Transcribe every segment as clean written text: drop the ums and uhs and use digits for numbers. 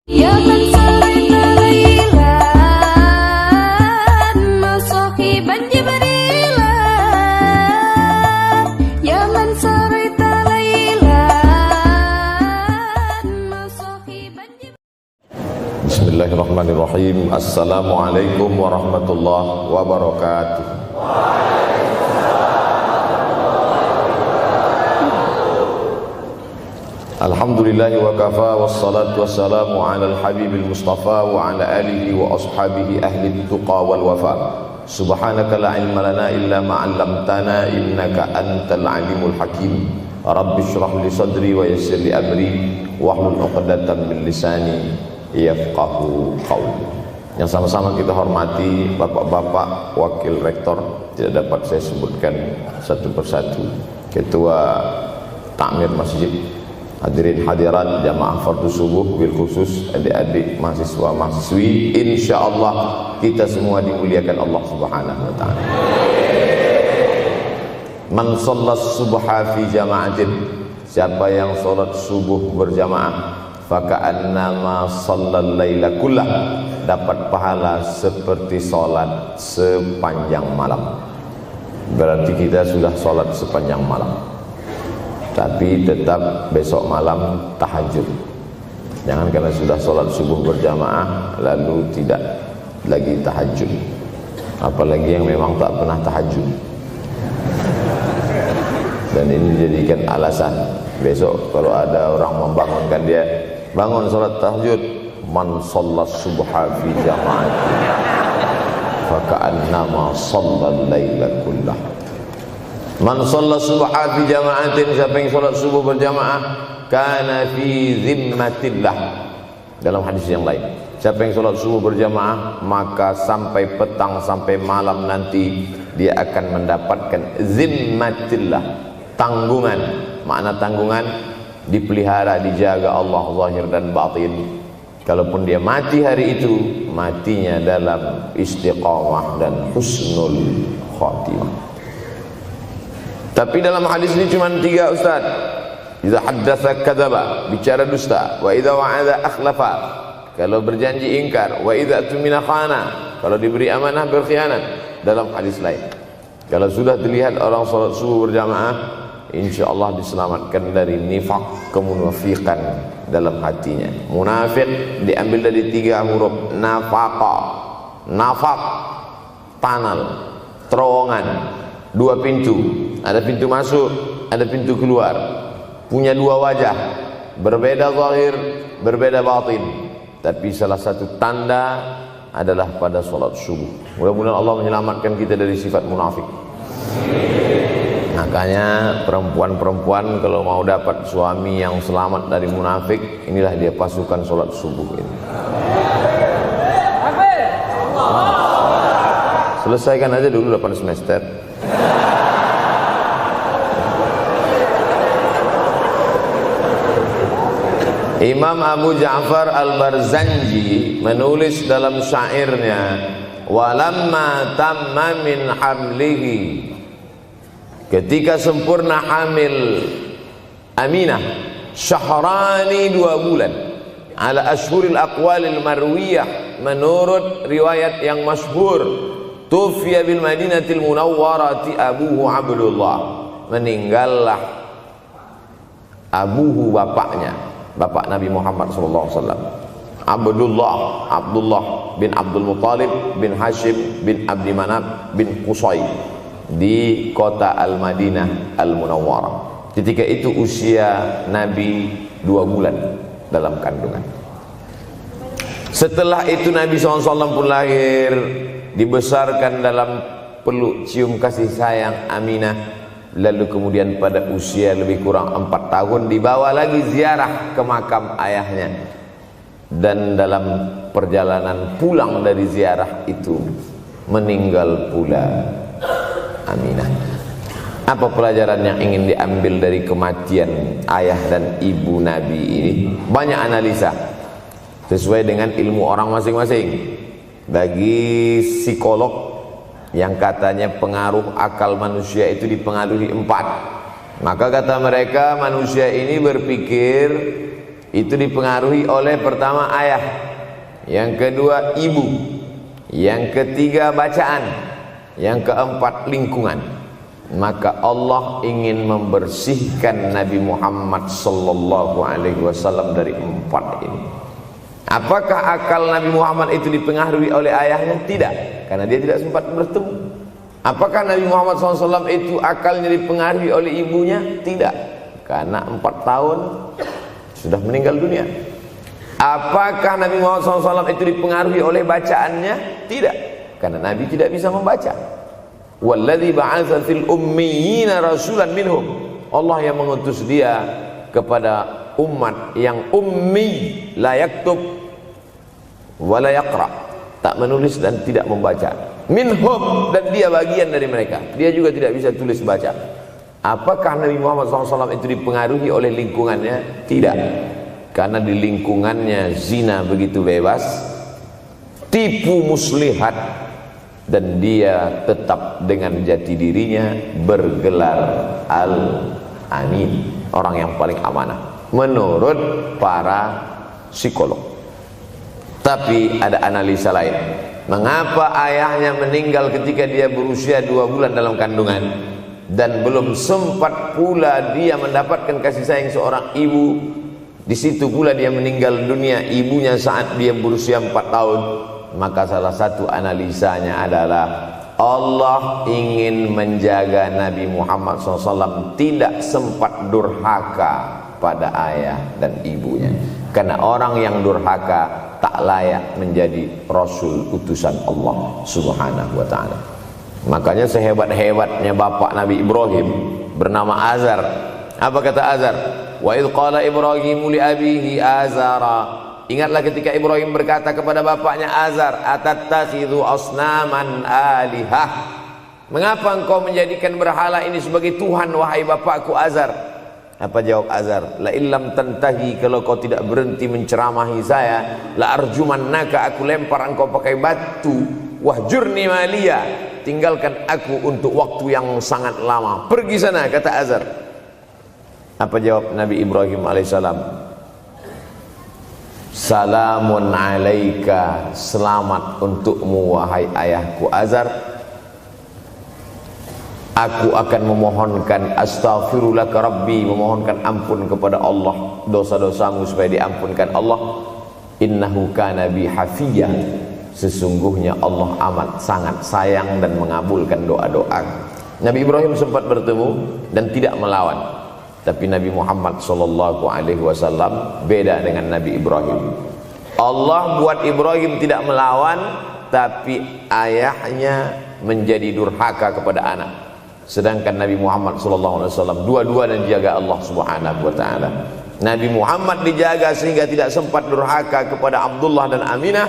Ya man sarita laylan masahiban jibrilan. Ya man sarita laylan masahiban jibrilan. Bismillahirrahmanirrahim. Assalamualaikum warahmatullahi wabarakatuh. Alhamdulillahi wa kafa wassalatu wassalamu ala al-habibil mustafa wa ala alihi wa ashabihi ahli tuqa wal wafa. Subhanaka la ilma lana illa ma 'allamtana innaka antal alimul hakim. Rabbi shrah li sadri wa yassir li amri wahlul 'uqdatam min lisani yafqahu qawli. Yang sama-sama kita hormati bapak-bapak wakil rektor, tidak dapat saya sebutkan satu persatu, ketua takmir masjid, hadirin hadirat jamaah fardu subuh, bil khusus adik-adik mahasiswa mahasiswi, insyaallah kita semua dimuliakan Allah Subhanahu wa taala. Man shallas subha fi jama'atin, siapa yang salat subuh berjamaah, faka'annama shallal laila kullah, dapat pahala seperti salat sepanjang malam. Berarti kita sudah salat sepanjang malam, tapi tetap besok malam tahajud. Jangan karena sudah sholat subuh berjamaah lalu tidak lagi tahajud, apalagi yang memang tak pernah tahajud, dan ini dijadikan alasan besok kalau ada orang membangunkan dia, bangun sholat tahajud. Man shallas subha fi jama'atin faka'annama shallal laila kullah. Man shalla subha fi jama'atin, siapa yang salat subuh berjamaah, kana fi zimmatillah. Dalam hadis yang lain, siapa yang salat subuh berjamaah maka sampai petang sampai malam nanti dia akan mendapatkan zimmatillah, tanggungan. Makna tanggungan dipelihara, dijaga Allah zahir dan batin. Kalaupun dia mati hari itu, matinya dalam istiqamah dan husnul khatimah. Tapi dalam hadis ini cuma 3 Ustaz. Idza haddatsa kadzaba, bicara dusta, wa idza wa'ada akhlafa, kalau berjanji ingkar, wa idza tumina khana, kalau diberi amanah berkhianat. Dalam hadis lain, kalau sudah dilihat orang salat subuh berjamaah, insyaallah diselamatkan dari nifaq, kemunafikan dalam hatinya. Munafik diambil dari 3 huruf nafaqa. Nafaq, panal, terowongan, 2 pintu, ada pintu masuk, ada pintu keluar, punya 2 wajah, berbeda zahir, berbeda batin. Tapi salah satu tanda adalah pada salat subuh. Mudah-mudahan Allah menyelamatkan kita dari sifat munafik. Makanya perempuan-perempuan kalau mau dapat suami yang selamat dari munafik, inilah dia pasukan salat subuh ini. Selesaikan aja dulu 8 semester. Imam Abu Ja'far Al-Barzanji menulis dalam syairnya, walamma tamma min hamlihi, ketika sempurna hamil Aminah, syahrani 2 bulan, ala ashhuril aqwalil marwiyah, menurut riwayat yang masyhur, tufiya bil madinatil munawwarati abuhu Abdullah, meninggallah abuhu, bapaknya, bapak Nabi Muhammad SAW, Abdullah bin Abdul Muttalib bin Hashim bin Abdi Manaf bin Qusay, di kota Al-Madinah Al-Munawwarah. Ketika itu usia Nabi 2 bulan dalam kandungan. Setelah itu Nabi SAW pun lahir, dibesarkan dalam peluk cium kasih sayang Aminah. Lalu kemudian pada usia lebih kurang 4 tahun dibawa lagi ziarah ke makam ayahnya. Dan dalam perjalanan pulang dari ziarah itu meninggal pula Aminah. Apa pelajaran yang ingin diambil dari kematian ayah dan ibu Nabi ini? Banyak analisa sesuai dengan ilmu orang masing-masing. Bagi psikolog yang katanya pengaruh akal manusia itu dipengaruhi 4, maka kata mereka manusia ini berpikir itu dipengaruhi oleh pertama ayah, yang kedua ibu, yang ketiga bacaan, yang keempat lingkungan. Maka Allah ingin membersihkan Nabi Muhammad sallallahu alaihi wasallam dari empat ini. Apakah akal Nabi Muhammad itu dipengaruhi oleh ayahnya? Tidak, karena dia tidak sempat bertemu. Apakah Nabi Muhammad SAW itu akalnya dipengaruhi oleh ibunya? Tidak, karena 4 tahun sudah meninggal dunia. Apakah Nabi Muhammad SAW itu dipengaruhi oleh bacaannya? Tidak, karena Nabi tidak bisa membaca. Walladzi ba'atsa fil ummiyina rasulan minhum. Allah yang mengutus dia kepada umat yang ummi, la yaktub wa la yaqra, tak menulis dan tidak membaca. Minhum, dan dia bagian dari mereka, dia juga tidak bisa tulis baca. Apakah Nabi Muhammad SAW itu dipengaruhi oleh lingkungannya? Tidak, karena di lingkungannya zina begitu bebas, tipu muslihat, dan dia tetap dengan jati dirinya bergelar Al-Amin, orang yang paling amanah menurut para psikolog. Tapi ada analisa lain. Mengapa ayahnya meninggal ketika dia berusia 2 bulan dalam kandungan, dan belum sempat pula dia mendapatkan kasih sayang seorang ibu? Di situ pula dia meninggal dunia, ibunya saat dia berusia 4 tahun. Maka salah satu analisanya adalah Allah ingin menjaga Nabi Muhammad SAW tidak sempat durhaka pada ayah dan ibunya, karena orang yang durhaka tak layak menjadi Rasul utusan Allah Subhanahu wa ta'ala. Makanya sehebat-hebatnya bapak Nabi Ibrahim bernama Azar. Apa kata Azar? Wa idh qala Ibrahimu li abihi Azara. Ingatlah ketika Ibrahim berkata kepada bapaknya Azar, atattakhidhu asnaman alihah. Mengapa engkau menjadikan berhala ini sebagai Tuhan, wahai bapakku Azar? Apa jawab Azar? La illam tantahi, kalau kau tidak berhenti menceramahi saya, la arjumannaka, aku lempar engkau pakai batu. Wahjurni maliya, tinggalkan aku untuk waktu yang sangat lama. Pergi sana, kata Azar. Apa jawab Nabi Ibrahim alaihissalam? Salamun alaika, selamat untukmu wahai ayahku Azar. Aku akan memohonkan astaghfirulaka rabbi, memohonkan ampun kepada Allah dosa-dosamu supaya diampunkan Allah. Innahu kana bi hafiyya, sesungguhnya Allah amat sangat sayang dan mengabulkan doa-doa. Nabi Ibrahim sempat bertemu dan tidak melawan. Tapi Nabi Muhammad sallallahu alaihi wasallam beda dengan Nabi Ibrahim. Allah buat Ibrahim tidak melawan, tapi ayahnya menjadi durhaka kepada anak. Sedangkan Nabi Muhammad sallallahu alaihi wasallam dua-dua dan dijaga Allah Subhanahu wa taala. Nabi Muhammad dijaga sehingga tidak sempat durhaka kepada Abdullah dan Aminah,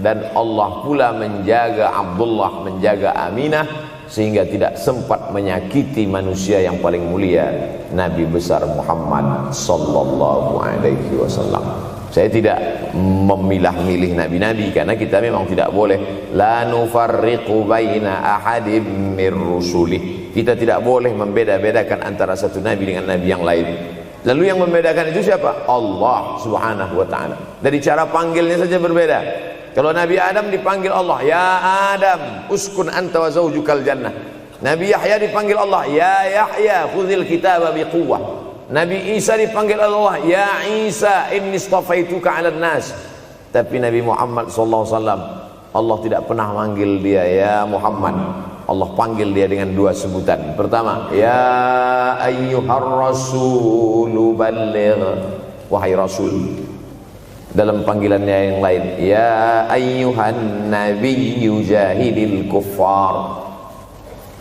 dan Allah pula menjaga Abdullah, menjaga Aminah, sehingga tidak sempat menyakiti manusia yang paling mulia, Nabi besar Muhammad sallallahu alaihi wasallam. Saya tidak memilah-milih nabi-nabi, karena kita memang tidak boleh la nufarriqu baina ahadim mir rusulih. Kita tidak boleh membeda-bedakan antara satu nabi dengan nabi yang lain. Lalu yang membedakan itu siapa? Allah Subhanahu wa taala. Dari cara panggilnya saja berbeda. Kalau Nabi Adam dipanggil Allah, ya Adam uskun anta wa zawjukal jannah. Nabi Yahya dipanggil Allah, ya Yahya khudhil kitaba biquwwah. Nabi Isa dipanggil Allah, ya Isa inni istafaituka 'alan nas. Tapi Nabi Muhammad sallallahu alaihi wasallam, Allah tidak pernah manggil dia ya Muhammad. Allah panggil dia dengan dua sebutan. Pertama, ya ayyuhar rasulu balligh, wahai rasul. Dalam panggilannya yang lain, ya ayyuhan nabiyyu jahidil kuffar.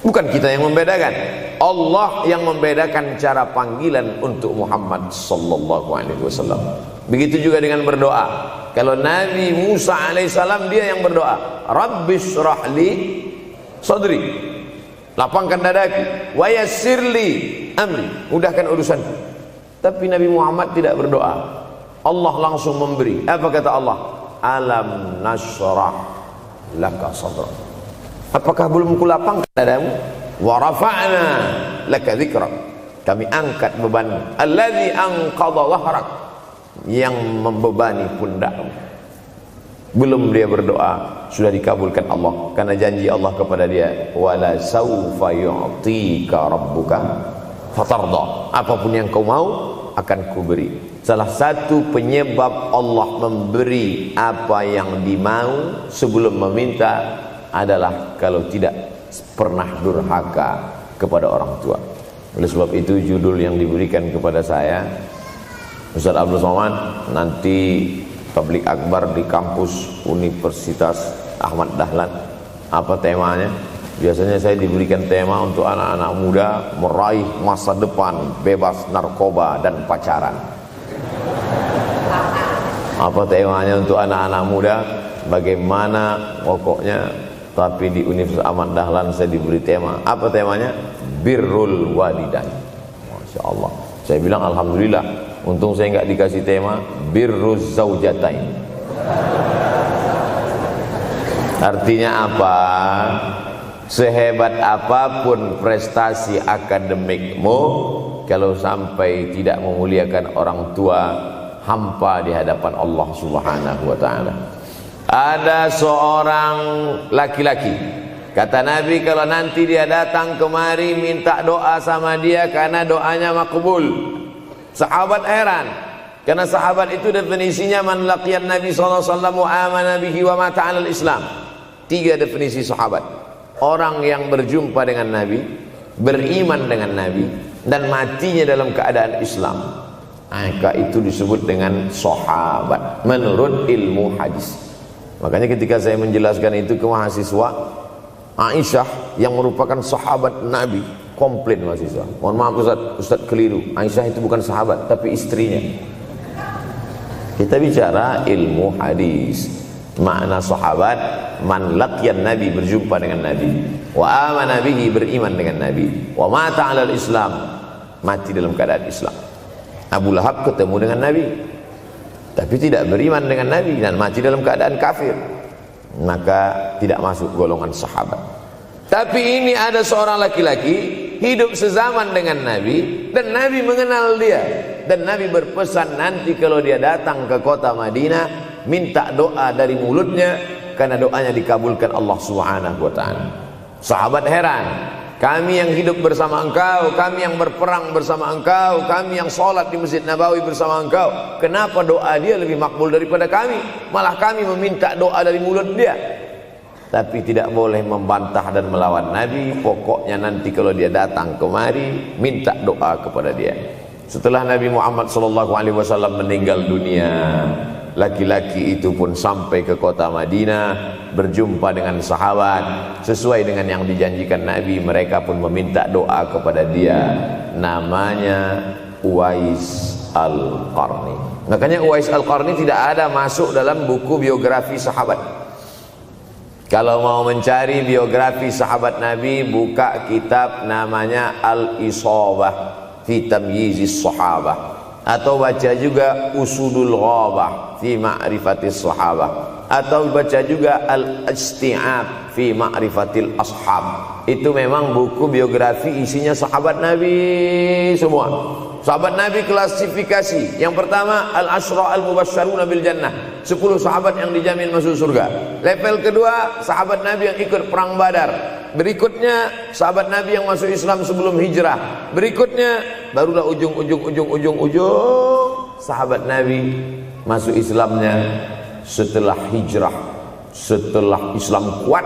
Bukan kita yang membedakan, Allah yang membedakan cara panggilan untuk Muhammad sallallahu alaihi wasallam. Begitu juga dengan berdoa. Kalau Nabi Musa alaihissalam, dia yang berdoa, Rabbis shrahli sadri, lapangkan dadaku, wa yassirli amri, mudahkan urusanku. Tapi Nabi Muhammad tidak berdoa, Allah langsung memberi. Apa kata Allah? Alam nashrah laka sadrak. Apakah belum kulapangkan dadamu? Wa rafa'na laka dzikrak, kami angkat beban. Alladzi anqadha dhahrak, yang membebani pundakmu. Belum dia berdoa, sudah dikabulkan Allah, karena janji Allah kepada dia, wala saufa yu'tika rabbuka fatarda. Apapun yang kau mau akan kuberi. Salah satu penyebab Allah memberi apa yang dimau sebelum meminta adalah kalau tidak pernah durhaka kepada orang tua. Oleh sebab itu judul yang diberikan kepada saya, Ustaz Abdul Somad, nanti tablik akbar di kampus Universitas Ahmad Dahlan. Apa temanya? Biasanya saya diberikan tema untuk anak-anak muda meraih masa depan bebas narkoba dan pacaran. Apa temanya untuk anak-anak muda? Bagaimana pokoknya. Tapi di Universitas Ahmad Dahlan saya diberi tema. Apa temanya? Birrul walidain. Masya Allah. Saya bilang alhamdulillah. Untung saya nggak dikasih tema birruz zaujatain. Artinya apa? Sehebat apapun prestasi akademikmu, kalau sampai tidak memuliakan orang tua, hampa di hadapan Allah Subhanahu wa ta'ala. Ada seorang laki-laki, kata Nabi, kalau nanti dia datang kemari minta doa sama dia karena doanya makbul. Sahabat heran, karena sahabat itu definisinya man laqiyan Nabi sallallahu alaihi wasallam wa amana bihi wa mata 'alal Islam. 3 definisi sahabat. Orang yang berjumpa dengan Nabi, beriman dengan Nabi, dan matinya dalam keadaan Islam, maka itu disebut dengan sahabat menurut ilmu hadis. Makanya ketika saya menjelaskan itu ke mahasiswa, Aisyah yang merupakan sahabat Nabi, komplain mahasiswa, mohon maaf Ustaz keliru, Aisyah itu bukan sahabat tapi istrinya. Kita bicara ilmu hadis. Makna sahabat, man laqiyan Nabi, berjumpa dengan Nabi, wa amana bihi, beriman dengan Nabi, wa mata 'alal Islam, mati dalam keadaan Islam. Abu Lahab ketemu dengan Nabi tapi tidak beriman dengan Nabi dan mati dalam keadaan kafir, maka tidak masuk golongan sahabat. Tapi ini ada seorang laki-laki hidup sezaman dengan Nabi dan Nabi mengenal dia, dan Nabi berpesan nanti kalau dia datang ke kota Madinah minta doa dari mulutnya karena doanya dikabulkan Allah Subhanahu wa ta'ala. Sahabat heran, kami yang hidup bersama engkau, kami yang berperang bersama engkau, kami yang sholat di Masjid Nabawi bersama engkau, kenapa doa dia lebih makbul daripada kami? Malah kami meminta doa dari mulut dia. Tapi tidak boleh membantah dan melawan Nabi. Pokoknya nanti kalau dia datang kemari minta doa kepada dia. Setelah Nabi Muhammad SAW meninggal dunia, laki-laki itu pun sampai ke kota Madinah, berjumpa dengan sahabat. Sesuai dengan yang dijanjikan Nabi, mereka pun meminta doa kepada dia. Namanya Uwais Al-Qarni. Makanya Uwais Al-Qarni tidak ada masuk dalam buku biografi sahabat. Kalau mau mencari biografi sahabat Nabi, buka kitab namanya Al-Isabah fi Tamyizis Sahabah, atau baca juga Usudul Ghabah fi Ma'rifatis Sahabah, atau baca juga Al-Isti'ab fi Ma'rifatil Ashab. Itu memang buku biografi isinya sahabat Nabi semua. Sahabat Nabi klasifikasi. Yang pertama, Al-Ashra Al-Mubasysyaruna bil Jannah, 10 sahabat yang dijamin masuk surga. Level kedua, sahabat Nabi yang ikut perang Badar. Berikutnya, sahabat Nabi yang masuk Islam sebelum hijrah. Berikutnya, barulah ujung sahabat Nabi masuk Islamnya setelah hijrah, setelah Islam kuat,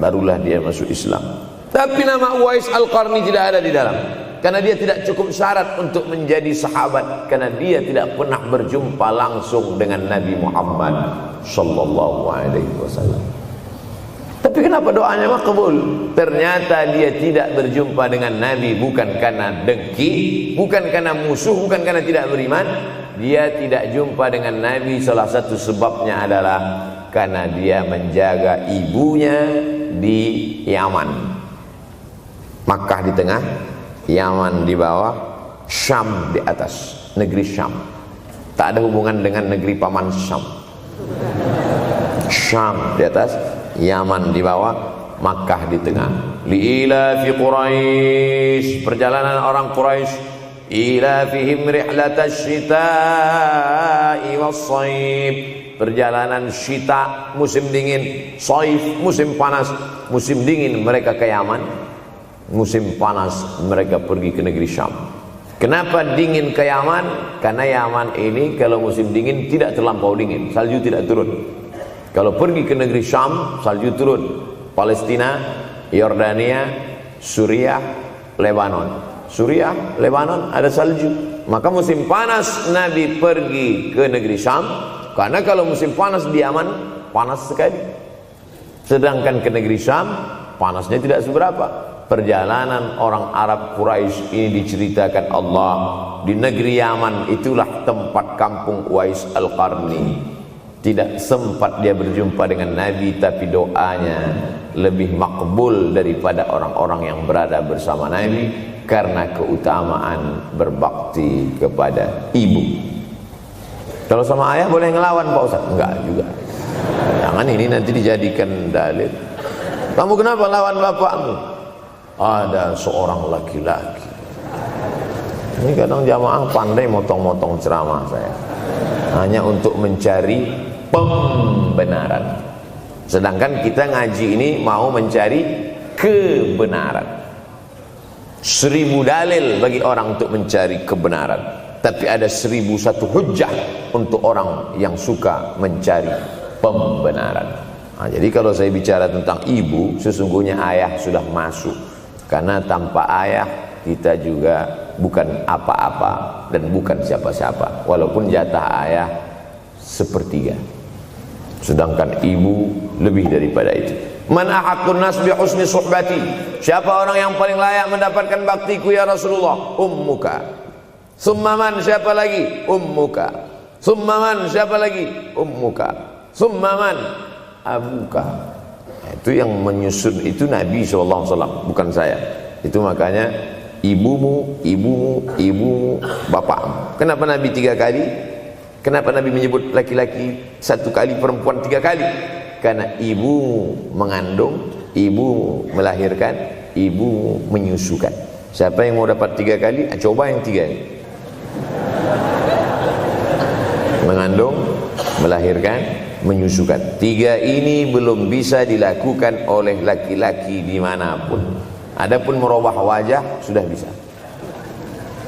barulah dia masuk Islam. Tapi nama Uwais Al-Qarni tidak ada di dalam, karena dia tidak cukup syarat untuk menjadi sahabat, karena dia tidak pernah berjumpa langsung dengan Nabi Muhammad sallallahu alaihi wasallam. Tapi kenapa doanya makbul? Ternyata dia tidak berjumpa dengan Nabi bukan karena dengki, bukan karena musuh, bukan karena tidak beriman. Dia tidak jumpa dengan Nabi, salah satu sebabnya adalah karena dia menjaga ibunya di Yaman. Makkah di tengah, Yaman di bawah, Syam di atas, negeri Syam. Tak ada hubungan dengan negeri paman Syam. Syam di atas, Yaman di bawah, Makkah di tengah. Liila fi Quraisy, perjalanan orang Quraisy ilafihim rihlatash syita'i was-shaib, perjalanan syita musim dingin, shaif musim panas. Musim dingin mereka ke Yaman, musim panas mereka pergi ke negeri Syam. Kenapa dingin ke Yaman? Karena Yaman ini kalau musim dingin tidak terlampau dingin, salju tidak turun. Kalau pergi ke negeri Syam, salju turun. Palestina, Yordania, Suriah, Lebanon. Suriah, Lebanon ada salju. Maka musim panas Nabi pergi ke negeri Syam, karena kalau musim panas di Yaman panas sekali. Sedangkan ke negeri Syam panasnya tidak seberapa. Perjalanan orang Arab Quraisy ini diceritakan Allah, di negeri Yaman itulah tempat kampung Uwais Al-Qarni. Tidak sempat dia berjumpa dengan Nabi, tapi doanya lebih makbul daripada orang-orang yang berada bersama Nabi, karena keutamaan berbakti kepada ibu. Kalau sama ayah boleh ngelawan Pak Ustaz? Enggak juga. Jangan ini nanti dijadikan dalil. Kamu kenapa lawan bapakmu? Ada seorang laki-laki. Ini kadang jamaah pandai motong-motong ceramah saya, hanya untuk mencari pembenaran. Sedangkan kita ngaji ini mau mencari kebenaran. 1000 dalil bagi orang untuk mencari kebenaran, tapi ada 1001 hujjah untuk orang yang suka mencari pembenaran. Nah, jadi kalau saya bicara tentang ibu, sesungguhnya ayah sudah masuk. Karena tanpa ayah kita juga bukan apa-apa dan bukan siapa-siapa, walaupun jatah ayah sepertiga, sedangkan ibu lebih daripada itu. Man ahaqqun nas bi husni suhbati, siapa orang yang paling layak mendapatkan baktiku ya Rasulullah? Ummuka. Summa man, siapa lagi? Ummuka. Summa man, siapa lagi? Ummuka. Summa man, abuka. Itu yang menyusun itu Nabi SAW, bukan saya. Itu makanya ibumu, ibumu, ibumu, bapakmu. Kenapa Nabi 3 kali? Kenapa Nabi menyebut laki-laki 1 kali, perempuan 3 kali? Karena ibumu mengandung, ibumu melahirkan, ibumu menyusukan. Siapa yang mau dapat 3 kali? Coba yang 3 ini. Mengandung, melahirkan, menyusukan. 3 ini belum bisa dilakukan oleh laki-laki dimanapun. Adapun merubah wajah sudah bisa.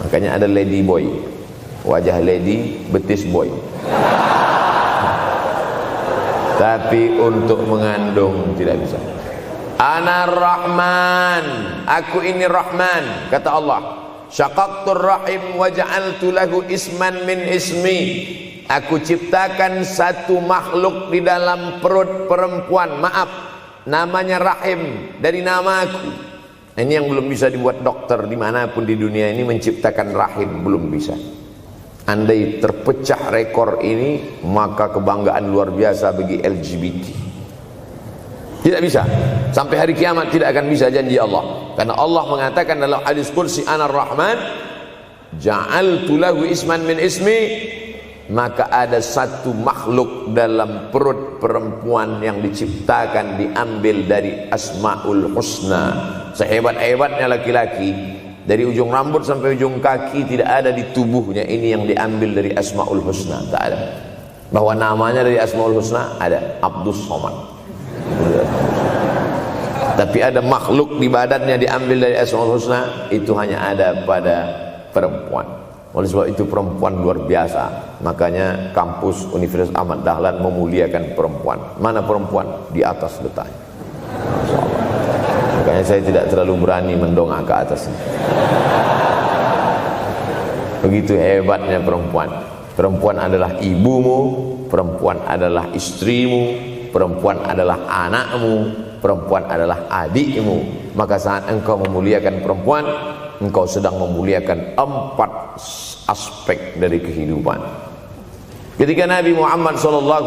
Makanya ada lady boy, wajah lady, betis boy. Tapi untuk mengandung tidak bisa. Ana Rahman, aku ini Rahman, kata Allah. Syaqaqtur rahim wa ja'altu lahu isman min ismi. Aku ciptakan satu makhluk di dalam perut perempuan, maaf, namanya rahim, dari namaku. Ini yang belum bisa dibuat dokter dimanapun di dunia ini, menciptakan rahim, belum bisa. Andai terpecah rekor ini, maka kebanggaan luar biasa bagi LGBT. Tidak bisa, sampai hari kiamat tidak akan bisa, janji Allah. Karena Allah mengatakan dalam hadis qudsi, Ana Rahman ja'altu lahu isman min ismi. Maka ada satu makhluk dalam perut perempuan yang diciptakan, diambil dari Asmaul Husna. Sehebat-hebatnya laki-laki, dari ujung rambut sampai ujung kaki tidak ada di tubuhnya ini yang diambil dari Asmaul Husna, tak ada. Bahwa namanya dari Asmaul Husna ada, Abdus Somad. Tapi ada makhluk di badannya diambil dari Asmaul Husna, itu hanya ada pada perempuan. Oleh sebab itu perempuan luar biasa. Makanya kampus Universitas Ahmad Dahlan memuliakan perempuan. Mana perempuan? Di atas letaknya. Makanya saya tidak terlalu berani mendongak ke atas. Begitu hebatnya perempuan. Perempuan adalah ibumu, perempuan adalah istrimu, perempuan adalah anakmu, perempuan adalah adikmu. Maka saat engkau memuliakan perempuan, engkau sedang memuliakan 4 aspek dari kehidupan. Ketika Nabi Muhammad SAW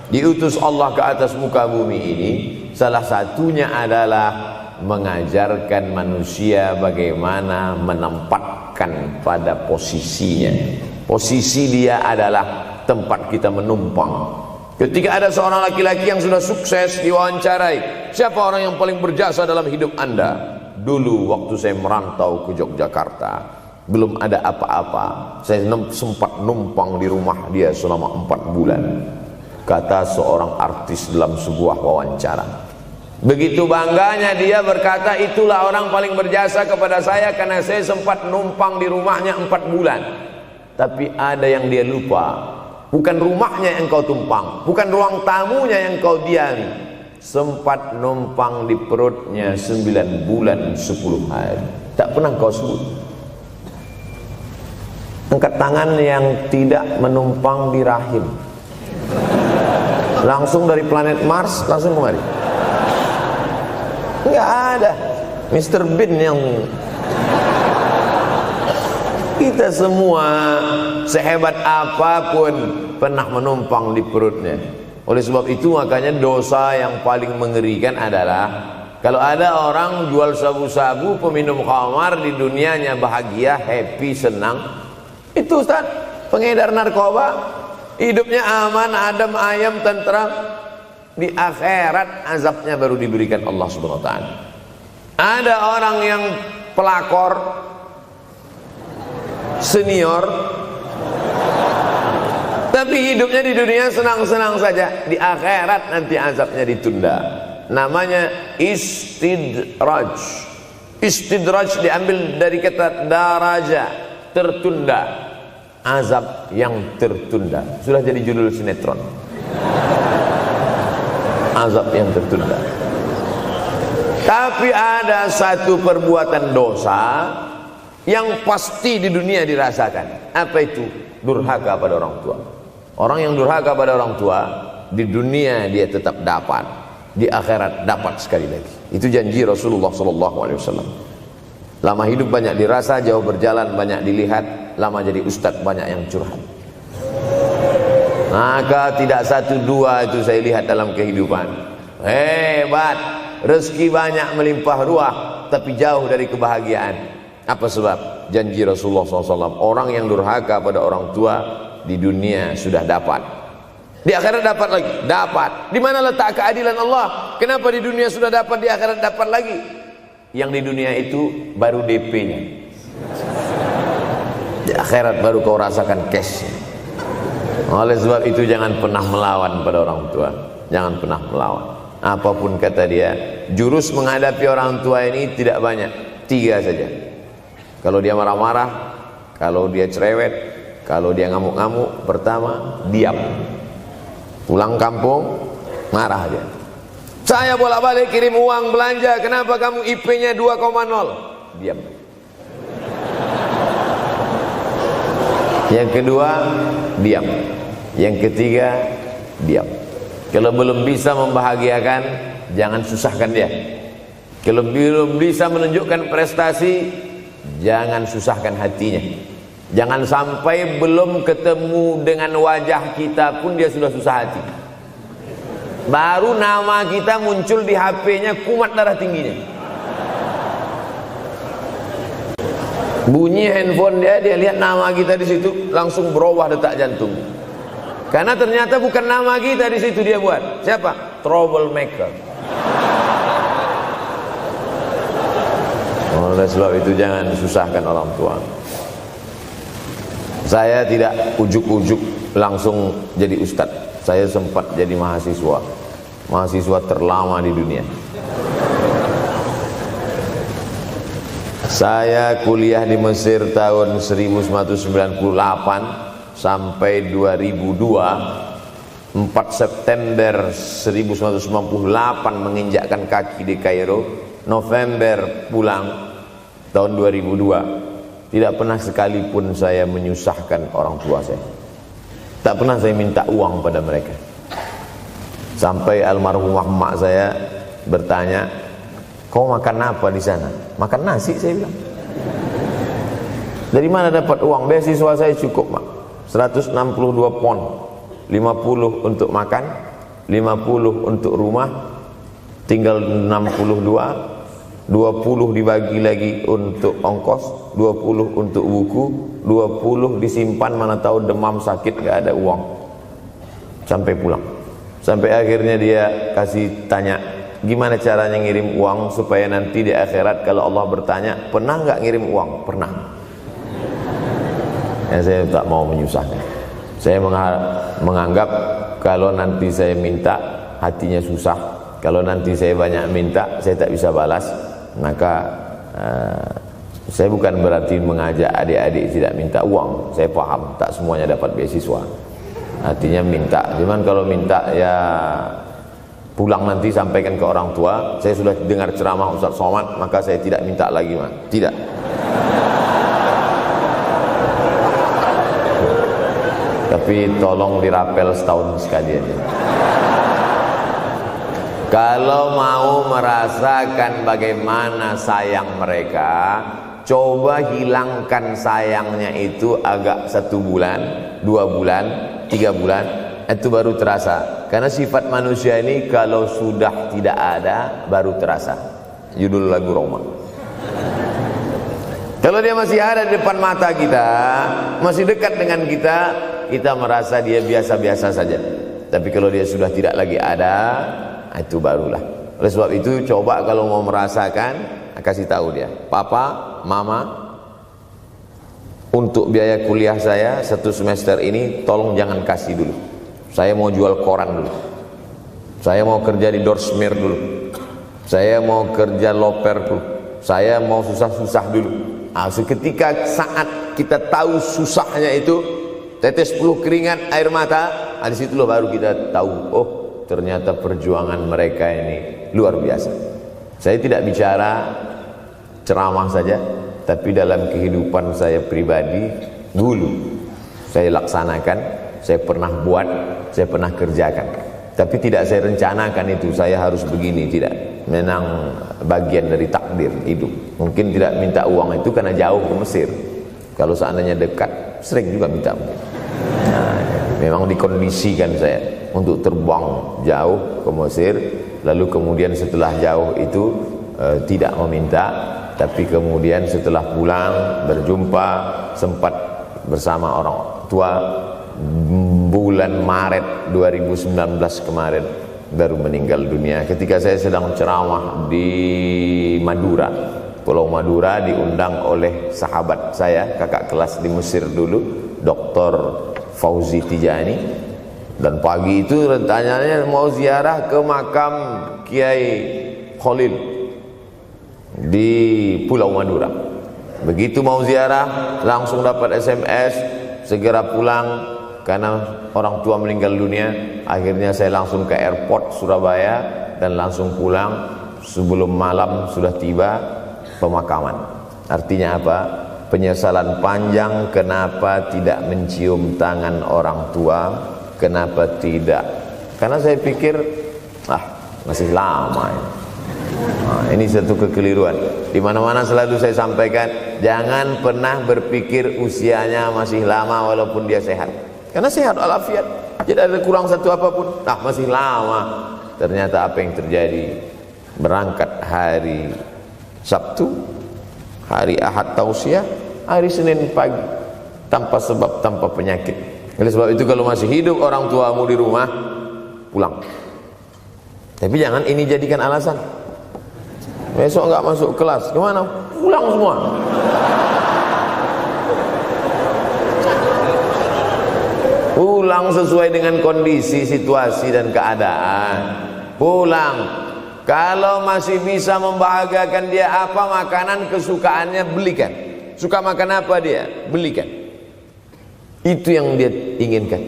diutus Allah ke atas muka bumi ini, salah satunya adalah mengajarkan manusia bagaimana menempatkan pada posisinya. Posisi dia adalah tempat kita menumpang. Ketika ada seorang laki-laki yang sudah sukses diwawancarai, siapa orang yang paling berjasa dalam hidup Anda? Dulu waktu saya merantau ke Yogyakarta, belum ada apa-apa, saya sempat numpang di rumah dia selama 4 bulan. Kata seorang artis dalam sebuah wawancara. Begitu bangganya dia berkata, itulah orang paling berjasa kepada saya karena saya sempat numpang di rumahnya 4 bulan. Tapi ada yang dia lupa, bukan rumahnya yang kau tumpang, bukan ruang tamunya yang kau diami. Sempat numpang di perutnya 9 bulan 10 hari. Tak pernah kau sebut. Angkat tangan yang tidak menumpang di rahim. Langsung dari planet Mars langsung kemari. Enggak ada. Mr. Bean yang kita semua sehebat apapun pernah menumpang di perutnya. Oleh sebab itu makanya dosa yang paling mengerikan adalah kalau ada orang jual sabu-sabu, peminum khamar, di dunianya bahagia, happy, senang. Itu Ustaz, pengedar narkoba, hidupnya aman, adem, ayem, tentram. Di akhirat azabnya baru diberikan Allah Subhanahu wa taala. Ada orang yang pelakor senior, tapi hidupnya di dunia senang-senang saja. Di akhirat nanti azabnya ditunda. Namanya istidraj. Istidraj diambil dari kata daraja, tertunda. Azab yang tertunda. Sudah jadi judul sinetron. Azab yang tertunda. Tapi ada satu perbuatan dosa yang pasti di dunia dirasakan. Apa itu? Durhaka pada orang tua. Orang yang durhaka pada orang tua, di dunia dia tetap dapat, di akhirat dapat sekali lagi. Itu janji Rasulullah SAW. Lama hidup banyak dirasa, jauh berjalan banyak dilihat, lama jadi ustadz banyak yang curhat. Maka tidak 1 2 itu saya lihat dalam kehidupan. Hebat, rezeki banyak melimpah ruah, tapi jauh dari kebahagiaan. Apa sebab? Janji Rasulullah SAW. Orang yang durhaka pada orang tua di dunia sudah dapat, di akhirat dapat lagi. Dapat. Di mana letak keadilan Allah? Kenapa di dunia sudah dapat, di akhirat dapat lagi? Yang di dunia itu baru DP-nya, di akhirat baru kau rasakan cash. Oleh sebab itu jangan pernah melawan pada orang tua. Jangan pernah melawan. Apapun kata dia, jurus menghadapi orang tua ini tidak banyak, 3 saja. Kalau dia marah-marah, kalau dia cerewet, kalau dia ngamuk-ngamuk, pertama diam. Pulang kampung marah aja. Saya bolak-balik kirim uang belanja, kenapa kamu IP-nya 2,0? Diam. Yang kedua, diam. Yang ketiga, diam. Kalau belum bisa membahagiakan, jangan susahkan dia. Kalau belum bisa menunjukkan prestasi, jangan susahkan hatinya. Jangan sampai belum ketemu dengan wajah kita pun dia sudah susah hati. Baru nama kita muncul di HP-nya, kumat darah tingginya. Bunyi handphone dia lihat nama kita di situ, langsung berubah detak jantung. Karena ternyata bukan nama kita di situ dia buat. Siapa? Troublemaker. Oleh sebab itu jangan susahkan orang tua. Saya tidak ujuk-ujuk langsung jadi ustadz. Saya sempat jadi mahasiswa terlama di dunia. Saya kuliah di Mesir tahun 1998 sampai 2002. 4 September 1998 menginjakkan kaki di Kairo. November pulang tahun 2002. Tidak pernah sekalipun saya menyusahkan orang tua saya. Tak pernah saya minta uang pada mereka. Sampai almarhumah emak saya bertanya, kau makan apa di sana? Makan nasi, saya bilang. Dari mana dapat uang? Beasiswa saya cukup, Mak. 162 pon. 50 untuk makan, 50 untuk rumah, tinggal 62. 20 dibagi lagi untuk ongkos, 20 untuk buku, 20 disimpan, mana tahu demam sakit gak ada uang. Sampai pulang. Sampai akhirnya dia kasih tanya, gimana caranya ngirim uang supaya nanti di akhirat kalau Allah bertanya, pernah nggak ngirim uang? Pernah. Ya, saya tak mau menyusahkan. Saya menganggap kalau nanti saya minta hatinya susah, kalau nanti saya banyak minta saya tak bisa balas, maka saya bukan berarti mengajak adik-adik tidak minta uang. Saya paham tak semuanya dapat beasiswa, artinya minta. Cuman kalau minta ya pulang nanti sampaikan ke orang tua, saya sudah dengar ceramah Ustaz Somad, maka saya tidak minta lagi, Mas. Tidak. Tapi tolong dirapel setahun sekali aja. Kalau mau merasakan bagaimana sayang mereka, coba hilangkan sayangnya itu agak 1 bulan, 2 bulan, 3 bulan, itu baru terasa. Karena sifat manusia ini kalau sudah tidak ada baru terasa. Judul lagu Roma. Kalau dia masih ada di depan mata kita, masih dekat dengan kita, kita merasa dia biasa-biasa saja. Tapi kalau dia sudah tidak lagi ada, itu barulah. Oleh sebab itu coba kalau mau merasakan, kasih tahu dia, Papa, Mama, untuk biaya kuliah saya 1 semester ini tolong jangan kasih dulu. Saya mau jual koran dulu, saya mau kerja di Dorsmir dulu, saya mau kerja loper dulu, saya mau susah-susah dulu. Seketika saat kita tahu susahnya itu, tetes peluh keringat, air mata, di situ baru kita tahu, oh ternyata perjuangan mereka ini luar biasa. Saya tidak bicara ceramah saja, tapi dalam kehidupan saya pribadi dulu saya laksanakan, saya pernah buat, saya pernah kerjakan. Tapi tidak saya rencanakan itu, saya harus begini, tidak. Memang bagian dari takdir hidup. Mungkin tidak minta uang itu karena jauh ke Mesir. Kalau seandainya dekat, sering juga minta. Nah, memang dikondisikan saya untuk terbang jauh ke Mesir, lalu kemudian setelah jauh itu tidak meminta, tapi kemudian setelah pulang berjumpa, sempat bersama orang tua. Bulan Maret 2019 kemarin baru meninggal dunia ketika saya sedang ceramah di Madura, Pulau Madura, diundang oleh sahabat saya, kakak kelas di Mesir dulu, Dr. Fauzi Tijani. Dan pagi itu rencananya mau ziarah ke makam Kiai Khalil di Pulau Madura. Begitu mau ziarah langsung dapat SMS segera pulang karena orang tua meninggal dunia. Akhirnya saya langsung ke airport Surabaya dan langsung pulang. Sebelum malam sudah tiba pemakaman. Artinya apa? Penyesalan panjang, kenapa tidak mencium tangan orang tua, kenapa tidak. Karena saya pikir masih lama ini. Ini satu kekeliruan. Di mana-mana selalu saya sampaikan, jangan pernah berpikir usianya masih lama walaupun dia sehat. Karena sehat walafiat, tidak ada kurang satu apapun. Masih lama. Ternyata apa yang terjadi? Berangkat hari Sabtu, hari Ahad tausiah, hari Senin pagi, tanpa sebab, tanpa penyakit. Oleh sebab itu kalau masih hidup orang tuamu di rumah, pulang. Tapi jangan ini jadikan alasan. Besok enggak masuk kelas, kemana? Pulang semua. Pulang sesuai dengan kondisi, situasi dan keadaan. Pulang. Kalau masih bisa membahagiakan dia apa makanan kesukaannya, belikan. Suka makan apa dia, belikan. Itu yang dia inginkan.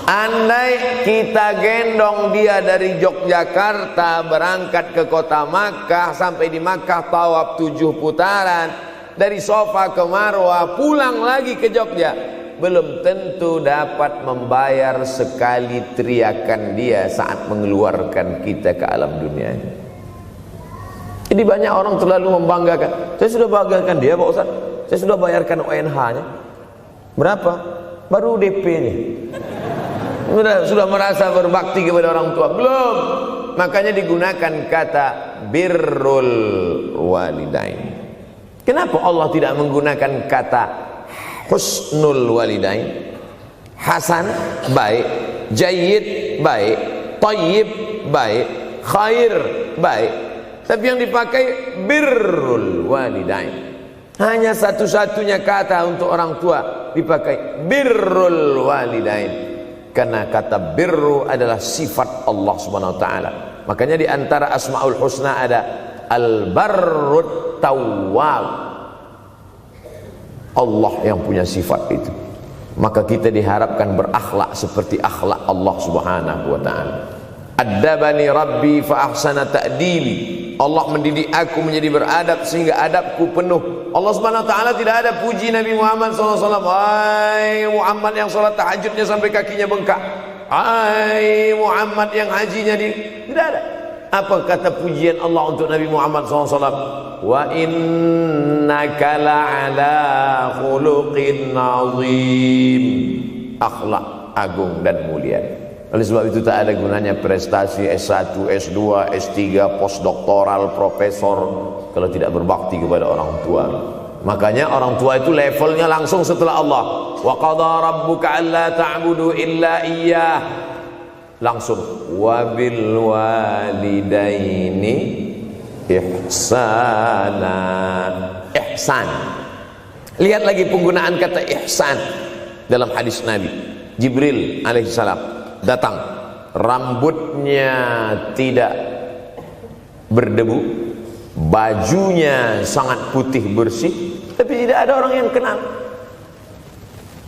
Andai kita gendong dia dari Yogyakarta berangkat ke kota Makkah, sampai di Makkah tawaf 7 putaran, dari Safa ke Marwah, pulang lagi ke Jogja, belum tentu dapat membayar sekali teriakan dia saat mengeluarkan kita ke alam dunia. Jadi banyak orang terlalu membanggakan. Saya sudah banggakan dia Pak Ustaz, saya sudah bayarkan ONH-nya. Berapa? Baru DP-nya. Sudah merasa berbakti kepada orang tua? Belum. Makanya digunakan kata birrul walidain. Kenapa Allah tidak menggunakan kata husnul walidain? Hasan baik, jayyid baik, thayyib baik, khair, baik. Tapi yang dipakai birrul walidain. Hanya satu-satunya kata untuk orang tua dipakai birrul walidain. Karena kata birru adalah sifat Allah Subhanahu wa taala. Makanya di antara Asmaul Husna ada Al-Barrut Tawwab. Allah yang punya sifat itu. Maka kita diharapkan berakhlak seperti akhlak Allah Subhanahu wa taala. Addabani Rabbi fa ahsana ta'dibi. Allah mendidik aku menjadi beradab sehingga adabku penuh. Allah Subhanahu wa taala tidak ada puji Nabi Muhammad SAW. Hai Muhammad yang salat tahajudnya sampai kakinya bengkak. Hai Muhammad yang hajinya tidak ada. Apa kata pujian Allah untuk Nabi Muhammad SAW? Wa innaka la'ala khuluqin azim. Akhlak agung dan mulia. Oleh sebab itu tak ada gunanya prestasi S1, S2, S3, postdoktoral, profesor kalau tidak berbakti kepada orang tua. Makanya orang tua itu levelnya langsung setelah Allah. Wa qadha rabbuka alla ta'budu illa iyyah. Langsung wa bil walidaini ihsana. Ihsan. Lihat lagi penggunaan kata ihsan dalam hadis Nabi. Jibril alaihissalam datang, rambutnya tidak berdebu, bajunya sangat putih bersih, tapi tidak ada orang yang kenal.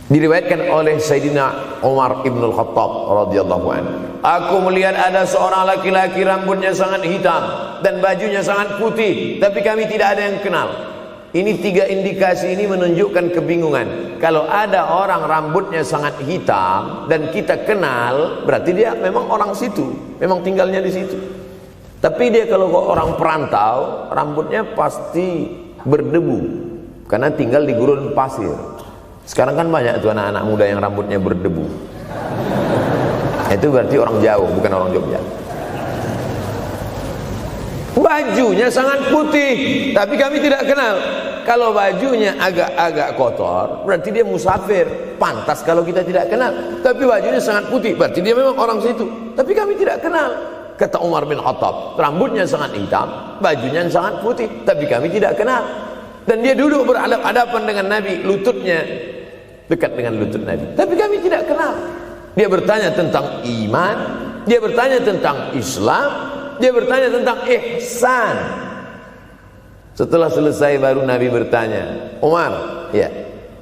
Diriwayatkan oleh Sayyidina Umar ibn al-Khattab radhiyallahu anhu, aku melihat ada seorang laki-laki rambutnya sangat hitam dan bajunya sangat putih, tapi kami tidak ada yang kenal. Ini tiga indikasi ini menunjukkan kebingungan. Kalau ada orang rambutnya sangat hitam dan kita kenal, berarti dia memang orang situ, memang tinggalnya di situ. Tapi dia kalau orang perantau, rambutnya pasti berdebu karena tinggal di gurun pasir. Sekarang kan banyak tuh anak-anak muda yang rambutnya berdebu. Itu berarti orang jauh, bukan orang Jogja. Bajunya sangat putih, tapi kami tidak kenal. Kalau bajunya agak-agak kotor, berarti dia musafir. Pantas kalau kita tidak kenal. Tapi bajunya sangat putih, berarti dia memang orang situ. Tapi kami tidak kenal. Kata Umar bin Khattab, rambutnya sangat hitam, bajunya sangat putih, tapi kami tidak kenal. Dan dia duduk berhadapan dengan Nabi, lututnya dekat dengan lutut Nabi, tapi kami tidak kenal. Dia bertanya tentang iman, dia bertanya tentang Islam, dia bertanya tentang ihsan. Setelah selesai baru Nabi bertanya, Umar, ya,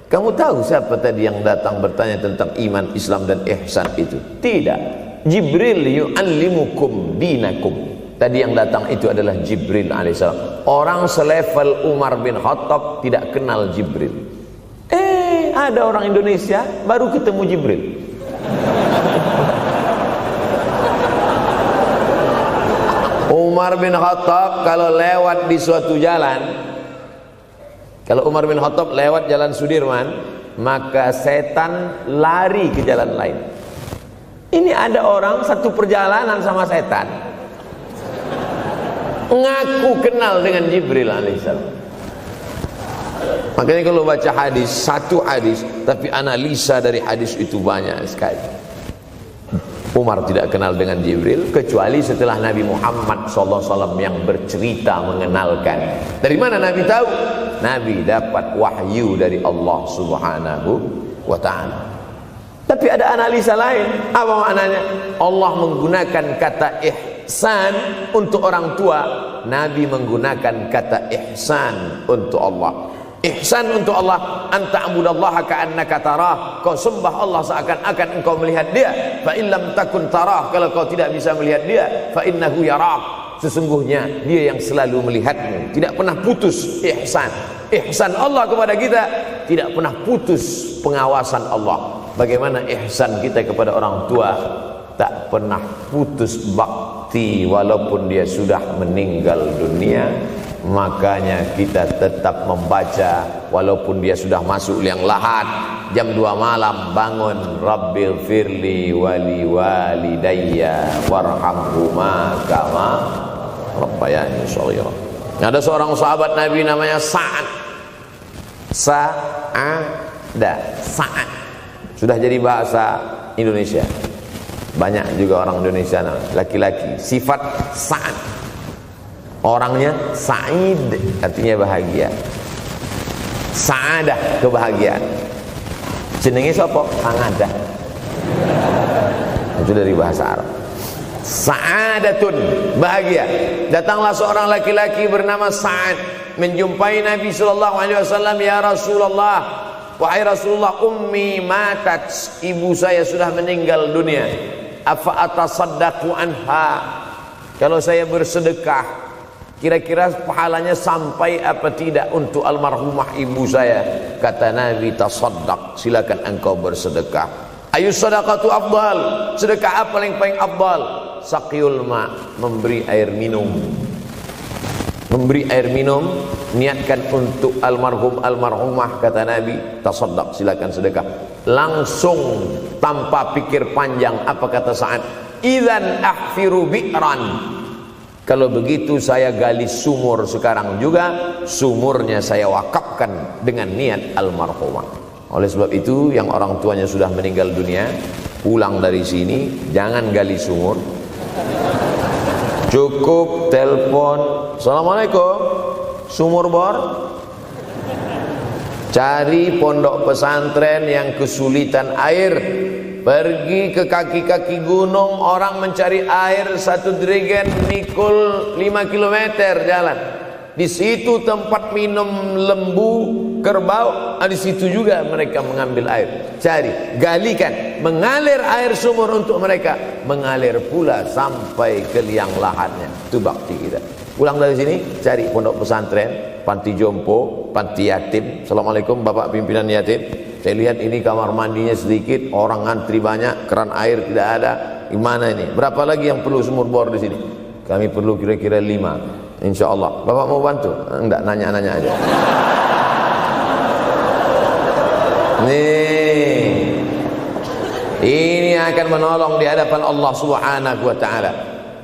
kamu tahu siapa tadi yang datang bertanya tentang iman, Islam dan ihsan itu? Tidak. Jibril yu'allimukum dinakum. Tadi yang datang itu adalah Jibril alaihissalam. Orang selevel Umar bin Khattab tidak kenal Jibril. Ada orang Indonesia baru ketemu Jibril. Umar bin Khattab kalau lewat di suatu jalan, kalau Umar bin Khattab lewat jalan Sudirman, maka setan lari ke jalan lain. Ini ada orang satu perjalanan sama setan, ngaku kenal dengan Jibril alaihissalam. Makanya kalau baca hadis, satu hadis, tapi analisa dari hadis itu banyak sekali. Umar tidak kenal dengan Jibril kecuali setelah Nabi Muhammad SAW yang bercerita mengenalkan. Dari mana Nabi tahu? Nabi dapat wahyu dari Allah Subhanahu wa ta'ala. Tapi ada analisa lain. Apa maknanya? Allah menggunakan kata ihsan untuk orang tua, Nabi menggunakan kata ihsan untuk Allah. Ihsan untuk Allah, anta'budallaha ka'annaka tarah, kau sembah Allah seakan-akan engkau melihat dia. Fa in lam takun tarah, kalau kau tidak bisa melihat dia, fa innahu yarak, sesungguhnya dia yang selalu melihatmu, tidak pernah putus. Ihsan, ihsan Allah kepada kita, tidak pernah putus pengawasan Allah. Bagaimana ihsan kita kepada orang tua? Tak pernah putus bakti walaupun dia sudah meninggal dunia. Makanya kita tetap membaca walaupun dia sudah masuk liang lahat, jam 2 malam bangun, Rabbil firli wali walidayya warhamhuma kama rabbayani shaghira. Ada seorang sahabat Nabi namanya Sa'ad. Sa'ad sudah jadi bahasa Indonesia. Banyak juga orang Indonesia laki-laki sifat Sa'ad, orangnya Sa'id, artinya bahagia. Sa'adah, kebahagiaan. Jenenge sapa? Sangadah. Itu dari bahasa Arab. Sa'adatun, bahagia. Datanglah seorang laki-laki bernama Sa'ad menjumpai Nabi sallallahu alaihi wasallam, "Ya Rasulullah, wahai Rasulullah, ummi matat, ibu saya sudah meninggal dunia. Afa atasaddaqu anha? Kalau saya bersedekah, kira-kira pahalanya sampai apa tidak untuk almarhumah ibu saya?" Kata Nabi, "Tasaddaq, silakan engkau bersedekah." "Ayu sadaqatu afdal?" Sedekah apa yang paling afdal? Saqiyul ma, memberi air minum. Memberi air minum, niatkan untuk almarhumah, kata Nabi, tasaddaq, silakan sedekah. Langsung tanpa pikir panjang, apa kata Sa'ad? "Idzan ahfiru bi'ran." Kalau begitu saya gali sumur sekarang juga, sumurnya saya wakafkan dengan niat almarhumah. Oleh sebab itu, yang orang tuanya sudah meninggal dunia, pulang dari sini jangan gali sumur, cukup telepon, "Assalamualaikum, sumur bor." Cari pondok pesantren yang kesulitan air, pergi ke kaki-kaki gunung, orang mencari air, satu jerigen mikul 5 kilometer jalan. Di situ tempat minum lembu, kerbau, di situ juga mereka mengambil air. Cari, galikan, mengalir air sumur untuk mereka, mengalir pula sampai ke liang lahatnya. Itu bakti kita. Pulang dari sini, cari pondok pesantren, panti jompo, panti yatim. "Assalamualaikum Bapak pimpinan yatim, saya lihat ini kamar mandinya sedikit, orang antri banyak, keran air tidak ada. Gimana ini? Berapa lagi yang perlu sumur bor di sini?" "Kami perlu kira-kira 5. Insya Allah. Bapak mau bantu?" "Enggak, nanya-nanya aja." Nih, ini akan menolong di hadapan Allah Subhanahu wa ta'ala.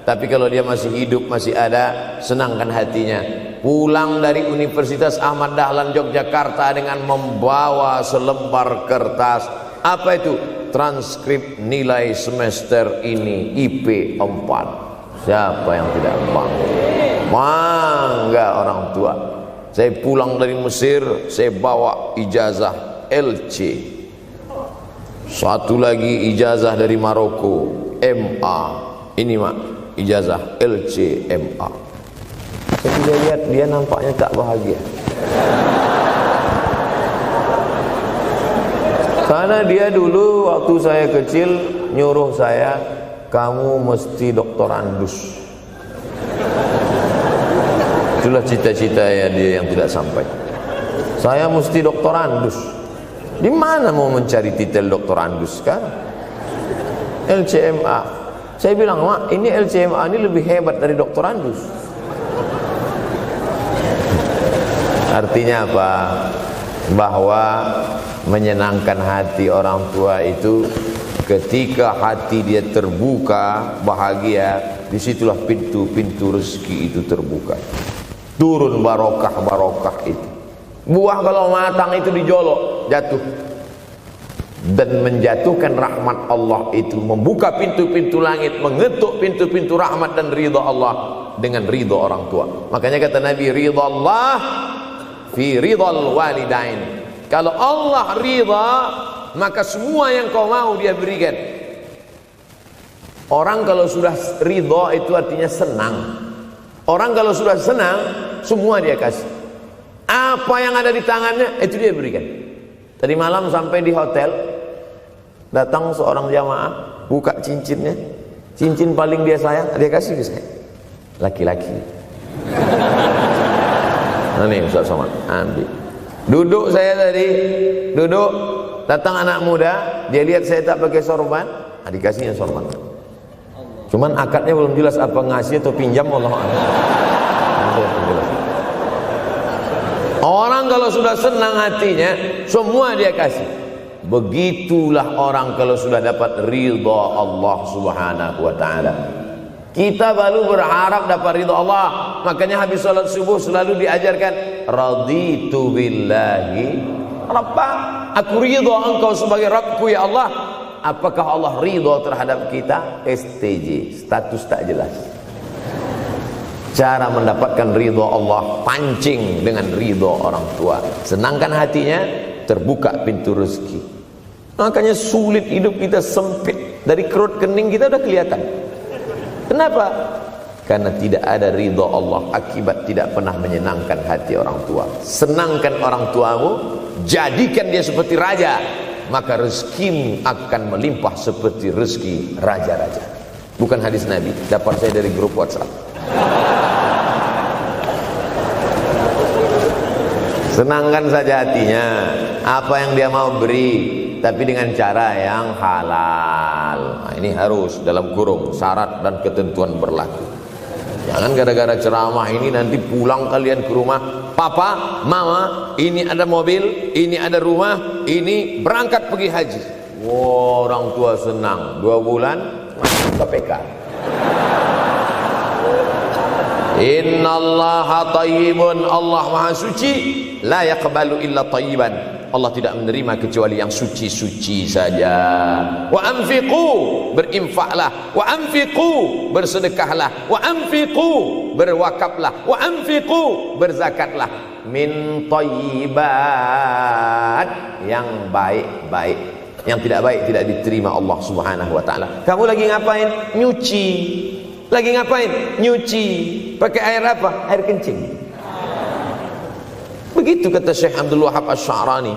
Tapi kalau dia masih hidup, masih ada, senangkan hatinya. Pulang dari Universitas Ahmad Dahlan Yogyakarta dengan membawa selembar kertas. Apa itu? Transkrip nilai semester ini IP 4. Siapa yang tidak bangga? Bangga orang tua. Saya pulang dari Mesir, saya bawa ijazah LC. Satu lagi ijazah dari Maroko, MA. Ini mak, ijazah LC MA. Saya lihat dia nampaknya tak bahagia. Karena dia dulu waktu saya kecil nyuruh saya, "Kamu mesti doktorandus." Itulah cita-cita ya dia yang tidak sampai. Saya mesti doktorandus. Di mana mau mencari titel doktorandus sekarang? LCMA. Saya bilang, "Mak, ini LCMA ini lebih hebat dari doktorandus." Artinya apa? Bahwa menyenangkan hati orang tua itu ketika hati dia terbuka, bahagia, disitulah pintu-pintu rezeki itu terbuka. Turun barokah-barokah itu. Buah kalau matang itu dijolok, jatuh. Dan menjatuhkan rahmat Allah itu, membuka pintu-pintu langit, mengetuk pintu-pintu rahmat dan ridha Allah dengan ridha orang tua. Makanya kata Nabi, ridha Allah fi ridhal walidain. Kalau Allah ridha, maka semua yang kau mau dia berikan. Orang kalau sudah ridha itu artinya senang. Orang kalau sudah senang, semua dia kasih. Apa yang ada di tangannya, itu dia berikan. Tadi malam sampai di hotel, datang seorang jamaah, buka cincinnya. Cincin paling dia sayang, dia kasih ke saya. Laki-laki. Nah nih Ustaz Somad, ambil. Duduk saya tadi, duduk, datang anak muda, dia lihat saya tak pakai sorban, dikasihnya sorban. Cuman akadnya belum jelas apa ngasih atau pinjam, Allah a'lam. Orang kalau sudah senang hatinya, semua dia kasih. Begitulah orang kalau sudah dapat ridha Allah Subhanahu wa ta'ala. Kita baru berharap dapat ridha Allah. Makanya habis salat subuh selalu diajarkan, raditu billahi Rabbah. Aku ridha engkau sebagai Rabbku ya Allah. apakah Allah ridho terhadap kita? STJ, status tak jelas. Cara mendapatkan ridho Allah, pancing dengan ridho orang tua, senangkan hatinya, terbuka pintu rezeki. Makanya sulit hidup kita, sempit. Dari kerut kening kita udah kelihatan. Kenapa? Karena tidak ada ridho Allah, akibat tidak pernah menyenangkan hati orang tua. Senangkan orang tuamu, jadikan dia seperti raja, maka rezekimu akan melimpah seperti rezeki raja-raja. Bukan hadis Nabi, dapat saya dari grup WhatsApp. Senangkan saja hatinya, apa yang dia mau beri, tapi dengan cara yang halal. Nah, ini harus dalam kurung, syarat dan ketentuan berlaku. Jangan gara-gara ceramah ini nanti pulang kalian ke rumah, papa, mama, ini ada mobil, ini ada rumah, ini berangkat pergi haji. Wow, orang tua senang, 2 bulan masuk KPK. Innallaha thayyibun, Allah maha suci, la yaqbalu illa thayyiban. Allah tidak menerima kecuali yang suci-suci saja. Wa anfiqu, berinfaklah. Wa anfiqu, bersedekahlah. Wa anfiqu, berwakaflah. Wa anfiqu, berzakatlah. Min thayyibat, yang baik-baik. Yang tidak baik tidak diterima Allah Subhanahu wa taala. Kamu lagi ngapain? Nyuci. Lagi ngapain? Nyuci. Pakai air apa? Air kencing. Begitu kata Syekh Abdul Wahab Asy-Sya'rani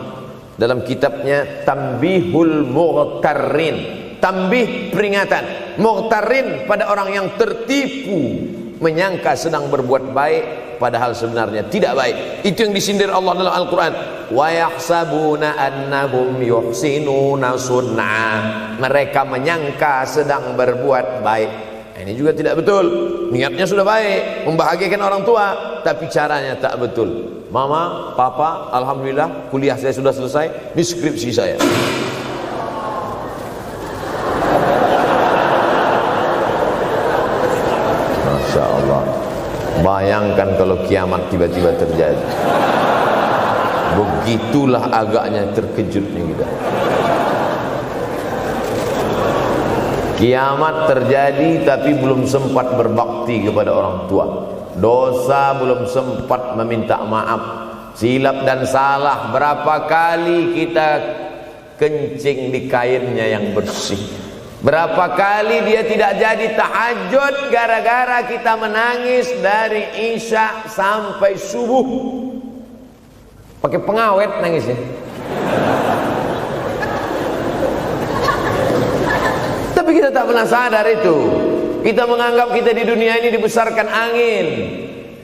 dalam kitabnya Tanbihul Mughtarrin. Tanbih, peringatan. Mughtarrin, pada orang yang tertipu, menyangka sedang berbuat baik padahal sebenarnya tidak baik. Itu yang disindir Allah dalam Al-Quran. Wa yahsabuna annahum yuhsinuna sun'a. Mereka menyangka sedang berbuat baik. Ini juga tidak betul. Niatnya sudah baik, membahagiakan orang tua, tapi caranya tak betul. Mama, papa, alhamdulillah kuliah saya sudah selesai, ini skripsi saya. Masya Allah. Bayangkan kalau kiamat tiba-tiba terjadi. Begitulah agaknya terkejutnya kita. Kiamat terjadi tapi belum sempat berbakti kepada orang tua. Dosa belum sempat meminta maaf. Silap dan salah, berapa kali kita kencing di kainnya yang bersih. Berapa kali dia tidak jadi tahajud gara-gara kita menangis dari Isya sampai subuh. Pakai pengawet nangisnya. Tapi kita tak pernah sadar itu. Kita menganggap kita di dunia ini dibesarkan angin.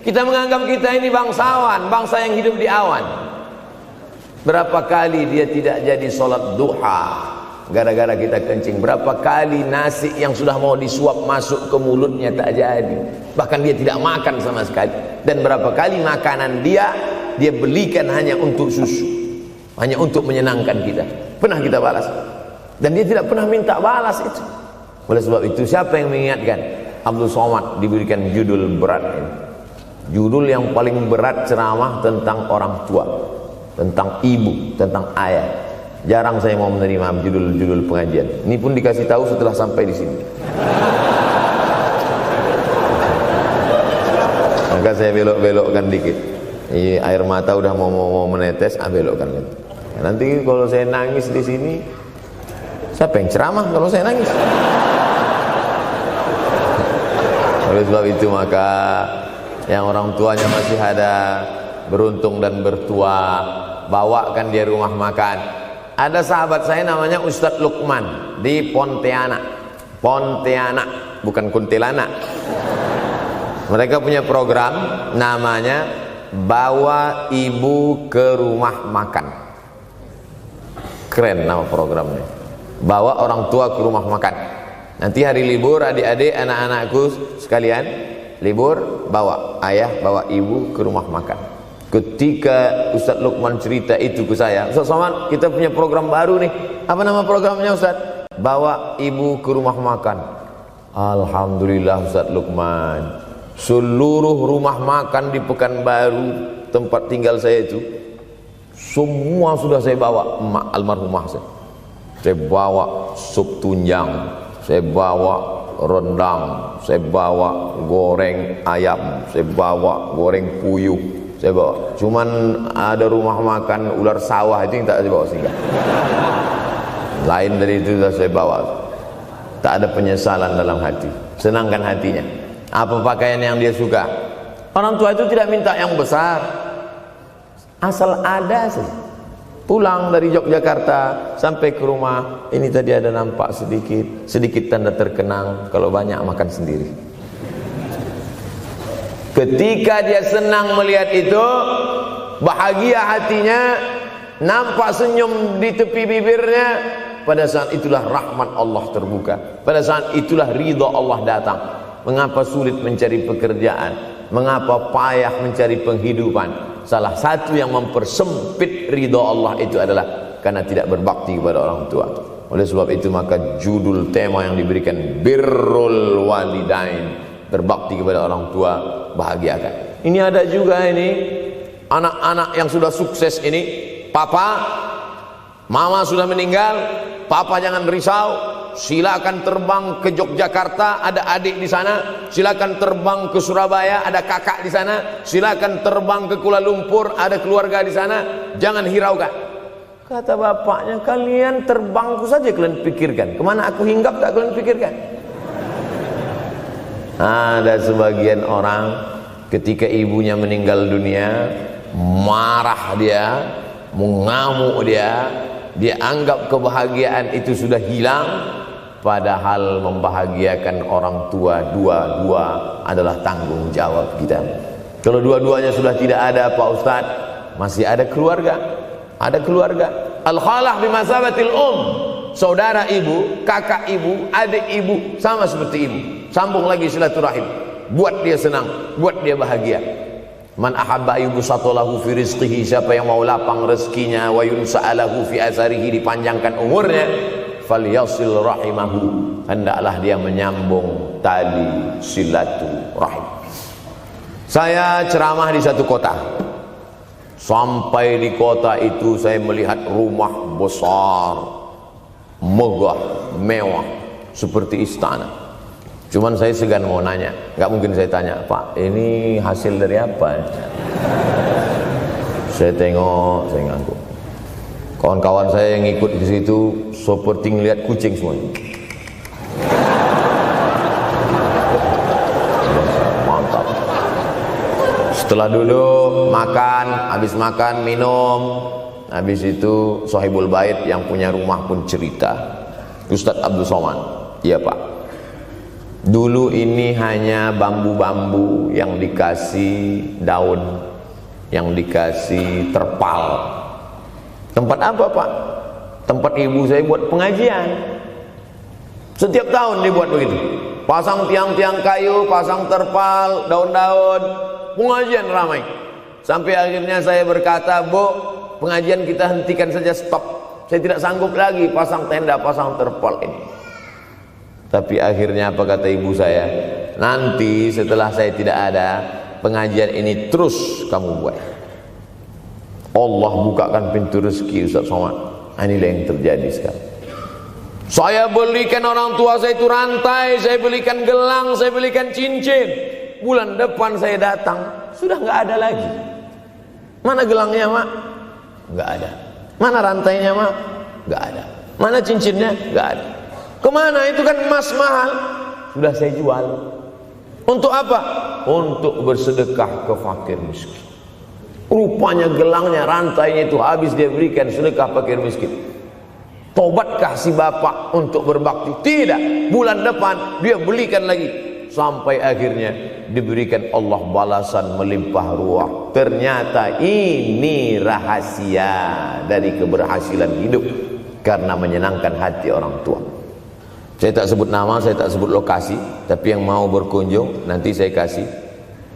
Kita menganggap kita ini bangsawan, bangsa yang hidup di awan. Berapa kali dia tidak jadi sholat duha gara-gara kita kencing. Berapa kali nasi yang sudah mau disuap masuk ke mulutnya tak jadi. Bahkan dia tidak makan sama sekali. Dan berapa kali makanan dia belikan hanya untuk susu, hanya untuk menyenangkan kita. Pernah kita balas. Dan dia tidak pernah minta balas itu. Oleh sebab itu, siapa yang mengingatkan? Abdul Somad diberikan judul berat ini. Judul yang paling berat ceramah tentang orang tua, tentang ibu, tentang ayah. Jarang saya mau menerima judul-judul pengajian. Ini pun dikasih tahu setelah sampai di sini. Maka saya belok-belokkan dikit. Ini air mata udah mau menetes, belokkan lagi. Nanti kalau saya nangis di sini, siapa yang ceramah kalau saya nangis? Oleh sebab itu maka yang orang tuanya masih ada, beruntung dan bertua, bawakan dia rumah makan. Ada sahabat saya namanya Ustadz Lukman di Pontianak. Pontianak, bukan Kuntilanak. Mereka punya program namanya Bawa Ibu ke Rumah Makan. Keren nama programnya. Bawa orang tua ke rumah makan. Nanti hari libur adik-adik, anak-anakku sekalian, libur bawa ayah, bawa ibu ke rumah makan. Ketika Ustadz Lukman cerita itu ke saya, Ustadz Somad, kita punya program baru nih. Apa nama programnya Ustadz? Bawa ibu ke rumah makan. Alhamdulillah Ustadz Lukman, seluruh rumah makan di Pekanbaru tempat tinggal saya itu, semua sudah saya bawa emak almarhumah saya. saya bawa sup tunjang, saya bawa rendang, saya bawa goreng ayam, saya bawa goreng puyuh, saya bawa. Cuman ada rumah makan ular sawah itu yang tak saya bawa singgah. Lain dari itu sudah saya bawa. Tak ada penyesalan dalam hati, senangkan hatinya. Apa pakaian yang dia suka. Orang tua itu tidak minta yang besar, asal ada saja. Pulang dari Yogyakarta sampai ke rumah, ini tadi ada nampak sedikit tanda terkenang. Kalau banyak makan sendiri. Ketika dia senang melihat itu, bahagia hatinya, nampak senyum di tepi bibirnya, pada saat itulah rahmat Allah terbuka. Pada saat itulah ridha Allah datang. Mengapa sulit mencari pekerjaan? Mengapa payah mencari penghidupan? Salah satu yang mempersempit ridha Allah itu adalah karena tidak berbakti kepada orang tua. Oleh sebab itu maka judul tema yang diberikan birrul walidain, berbakti kepada orang tua, bahagiakan. Ini ada juga ini anak-anak yang sudah sukses ini, papa, mama sudah meninggal, papa jangan risau. Silakan terbang ke Yogyakarta, ada adik di sana. Silakan terbang ke Surabaya, ada kakak di sana. Silakan terbang ke Kuala Lumpur, ada keluarga di sana. Jangan hiraukan. Kata bapaknya, kalian terbangku saja kalian pikirkan. Kemana aku hinggap tak kalian pikirkan. Ada sebagian orang ketika ibunya meninggal dunia, marah dia, mengamuk dia anggap kebahagiaan itu sudah hilang. Padahal membahagiakan orang tua dua-dua adalah tanggung jawab kita. Kalau dua-duanya sudah tidak ada Pak Ustadz, masih ada keluarga. Ada keluarga. Al-khalah bimasabatil saudara ibu, kakak ibu, adik ibu, sama seperti ibu. Sambung lagi silaturahim. Buat dia senang, buat dia bahagia. Man ahabba yubsatalahu fi rizqihi, siapa yang mau lapang rezekinya, wa yunsa'alahu fi asarihi, dipanjangkan umurnya, falyasil rahimahu, hendaklah dia menyambung tali silaturahim. Saya ceramah di satu kota. Sampai di kota itu saya melihat rumah besar, megah, mewah, seperti istana. Cuman saya segan mau nanya, nggak mungkin saya tanya, Pak, ini hasil dari apa? Saya tengok, saya ngangguk. Kawan-kawan saya yang ikut di situ seperti ngelihat kucing semuanya. Mantap. Setelah duduk, makan, habis makan, minum, habis itu Sohibul Bait yang punya rumah pun cerita. Ustadz Abdul Somad, iya Pak. Dulu ini hanya bambu-bambu yang dikasih daun, yang dikasih terpal. Tempat apa Pak? Tempat ibu saya buat pengajian. Setiap tahun dibuat begitu. Pasang tiang-tiang kayu, pasang terpal, daun-daun, pengajian ramai. Sampai akhirnya saya berkata, Bu, pengajian kita hentikan saja, stop. Saya tidak sanggup lagi pasang tenda, pasang terpal ini. Tapi akhirnya apa kata ibu saya? Nanti setelah saya tidak ada, pengajian ini terus kamu buat. Allah bukakan pintu rezeki Ustaz Somad. Inilah yang terjadi sekarang. Saya belikan orang tua saya itu rantai, saya belikan gelang, saya belikan cincin. Bulan depan saya datang, sudah nggak ada lagi. Mana gelangnya Mak? Nggak ada. Mana rantainya Mak? Nggak ada. Mana cincinnya? Nggak ada. Kemana? Itu kan emas mahal. Sudah saya jual. Untuk apa? Untuk bersedekah ke fakir miskin. Rupanya gelangnya, rantainya itu habis dia berikan sedekah fakir miskin. Tobatkah si bapak untuk berbakti? Tidak. Bulan depan dia belikan lagi. Sampai akhirnya diberikan Allah balasan melimpah ruah. Ternyata ini rahasia dari keberhasilan hidup, karena menyenangkan hati orang tua. Saya tak sebut nama, saya tak sebut lokasi, tapi yang mau berkunjung nanti saya kasih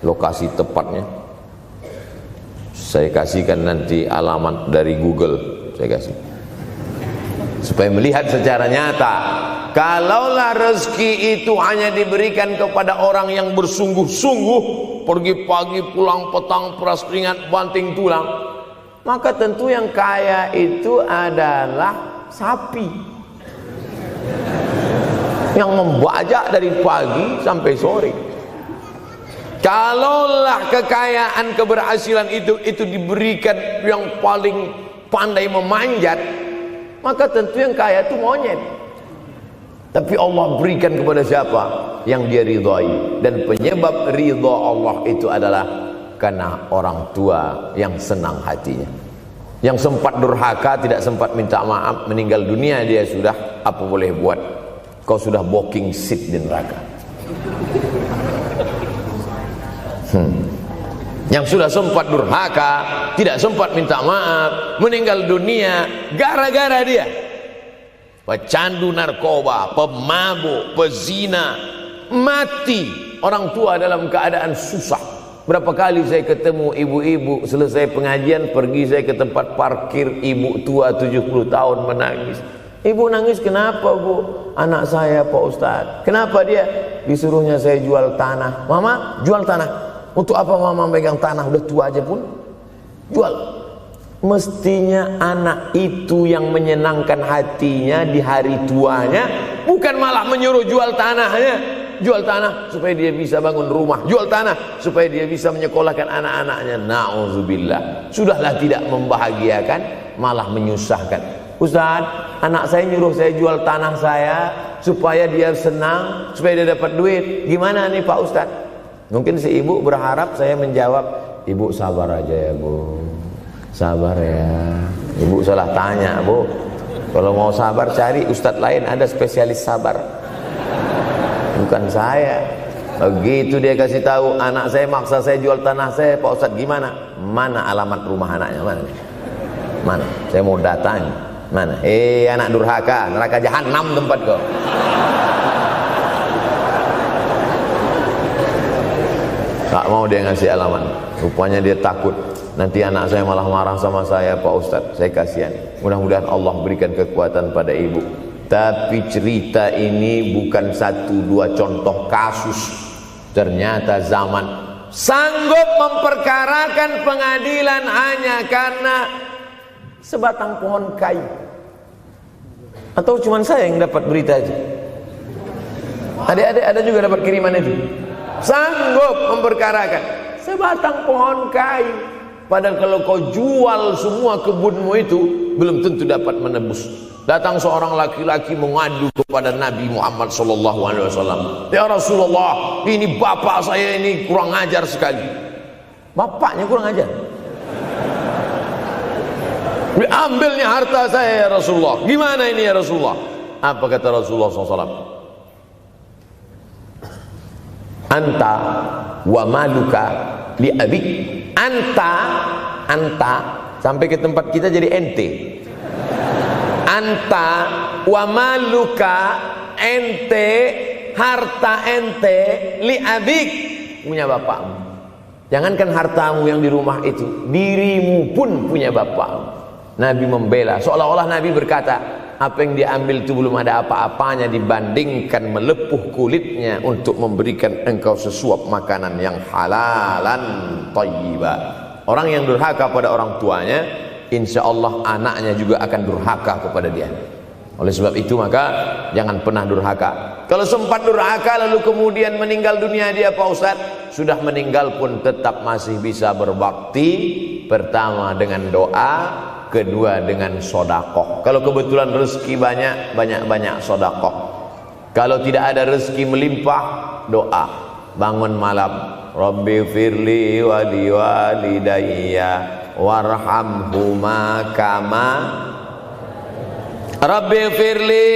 lokasi tepatnya. Saya kasihkan nanti alamat dari Google, saya kasih. Supaya melihat secara nyata, kalaulah rezeki itu hanya diberikan kepada orang yang bersungguh-sungguh, pergi pagi pulang petang, peras keringat, banting tulang, maka tentu yang kaya itu adalah sapi. yang membajak dari pagi sampai sore. Kalaulah kekayaan, keberhasilan itu diberikan yang paling pandai memanjat, maka tentu yang kaya itu monyet. Tapi Allah berikan kepada siapa? Yang dia ridhai. Dan penyebab ridha Allah itu adalah karena orang tua yang senang hatinya. Yang sempat durhaka, tidak sempat minta maaf, meninggal dunia dia sudah, apa boleh buat? Kau sudah booking seat di neraka. Yang sudah sempat durhaka, tidak sempat minta maaf, meninggal dunia gara-gara dia pecandu narkoba, pemabuk, pezina, mati. Orang tua dalam keadaan susah. Berapa kali saya ketemu ibu-ibu selesai pengajian, pergi saya ke tempat parkir, ibu tua 70 tahun menangis. Ibu nangis kenapa bu? Anak saya Pak Ustadz. Kenapa dia? Disuruhnya saya jual tanah. Mama jual tanah. Untuk apa mama megang tanah? Udah tua aja pun jual. Mestinya anak itu yang menyenangkan hatinya di hari tuanya, bukan malah menyuruh jual tanahnya. Jual tanah supaya dia bisa bangun rumah, jual tanah supaya dia bisa menyekolahkan anak-anaknya. Na'udzubillah. Sudahlah tidak membahagiakan, malah menyusahkan. Ustaz, anak saya nyuruh saya jual tanah saya supaya dia senang, supaya dia dapat duit. Gimana nih Pak Ustaz? Mungkin si ibu berharap saya menjawab, ibu sabar aja ya bu, sabar ya. Ibu salah tanya bu. Kalau mau sabar cari ustadz lain, ada spesialis sabar, bukan saya. Begitu dia kasih tahu, anak saya maksa saya jual tanah saya, Pak Ustadz gimana? Mana alamat rumah anaknya? Mana? Saya mau datang. Mana? Anak durhaka, neraka jahanam tempat kau. Tak mau dia ngasih alamat. Rupanya dia takut nanti anak saya malah marah sama saya, Pak Ustadz. Saya kasihan. Mudah-mudahan Allah berikan kekuatan pada ibu. Tapi cerita ini bukan satu dua contoh kasus. Ternyata zaman sanggup memperkarakan pengadilan hanya karena sebatang pohon kayu. Atau cuma saya yang dapat berita aja? Adik-adik ada juga dapat kiriman itu? Sanggup memperkarakan sebatang pohon kayu. Padahal kalau kau jual semua kebunmu itu, belum tentu dapat menebus. Datang seorang laki-laki mengadu kepada Nabi Muhammad SAW. Ya Rasulullah, ini bapak saya ini kurang ajar sekali. Bapaknya kurang ajar? Diambilnya harta saya ya Rasulullah. Gimana ini ya Rasulullah? Apa kata Rasulullah SAW? Anta wa maluka li abik. Anta sampai ke tempat kita jadi ente. Anta wa maluka, ente, harta ente, li abik, punya bapakmu. Jangankan hartamu yang di rumah itu, dirimu pun punya bapakmu. Nabi membela, seolah-olah Nabi berkata, apa yang diambil itu belum ada apa-apanya dibandingkan melepuh kulitnya untuk memberikan engkau sesuap makanan yang halalan thayyibah. Orang yang durhaka pada orang tuanya, insya Allah anaknya juga akan durhaka kepada dia. Oleh sebab itu maka jangan pernah durhaka. Kalau sempat durhaka lalu kemudian meninggal dunia dia Pak Ustadz, sudah meninggal pun tetap masih bisa berbakti. Pertama dengan doa, kedua dengan sodakoh. Kalau kebetulan rezeki banyak sodakoh. Kalau tidak ada rezeki melimpah, doa. Bangun malam, Rabbi firli wali walidayya warhamhuma kama Rabbi firli,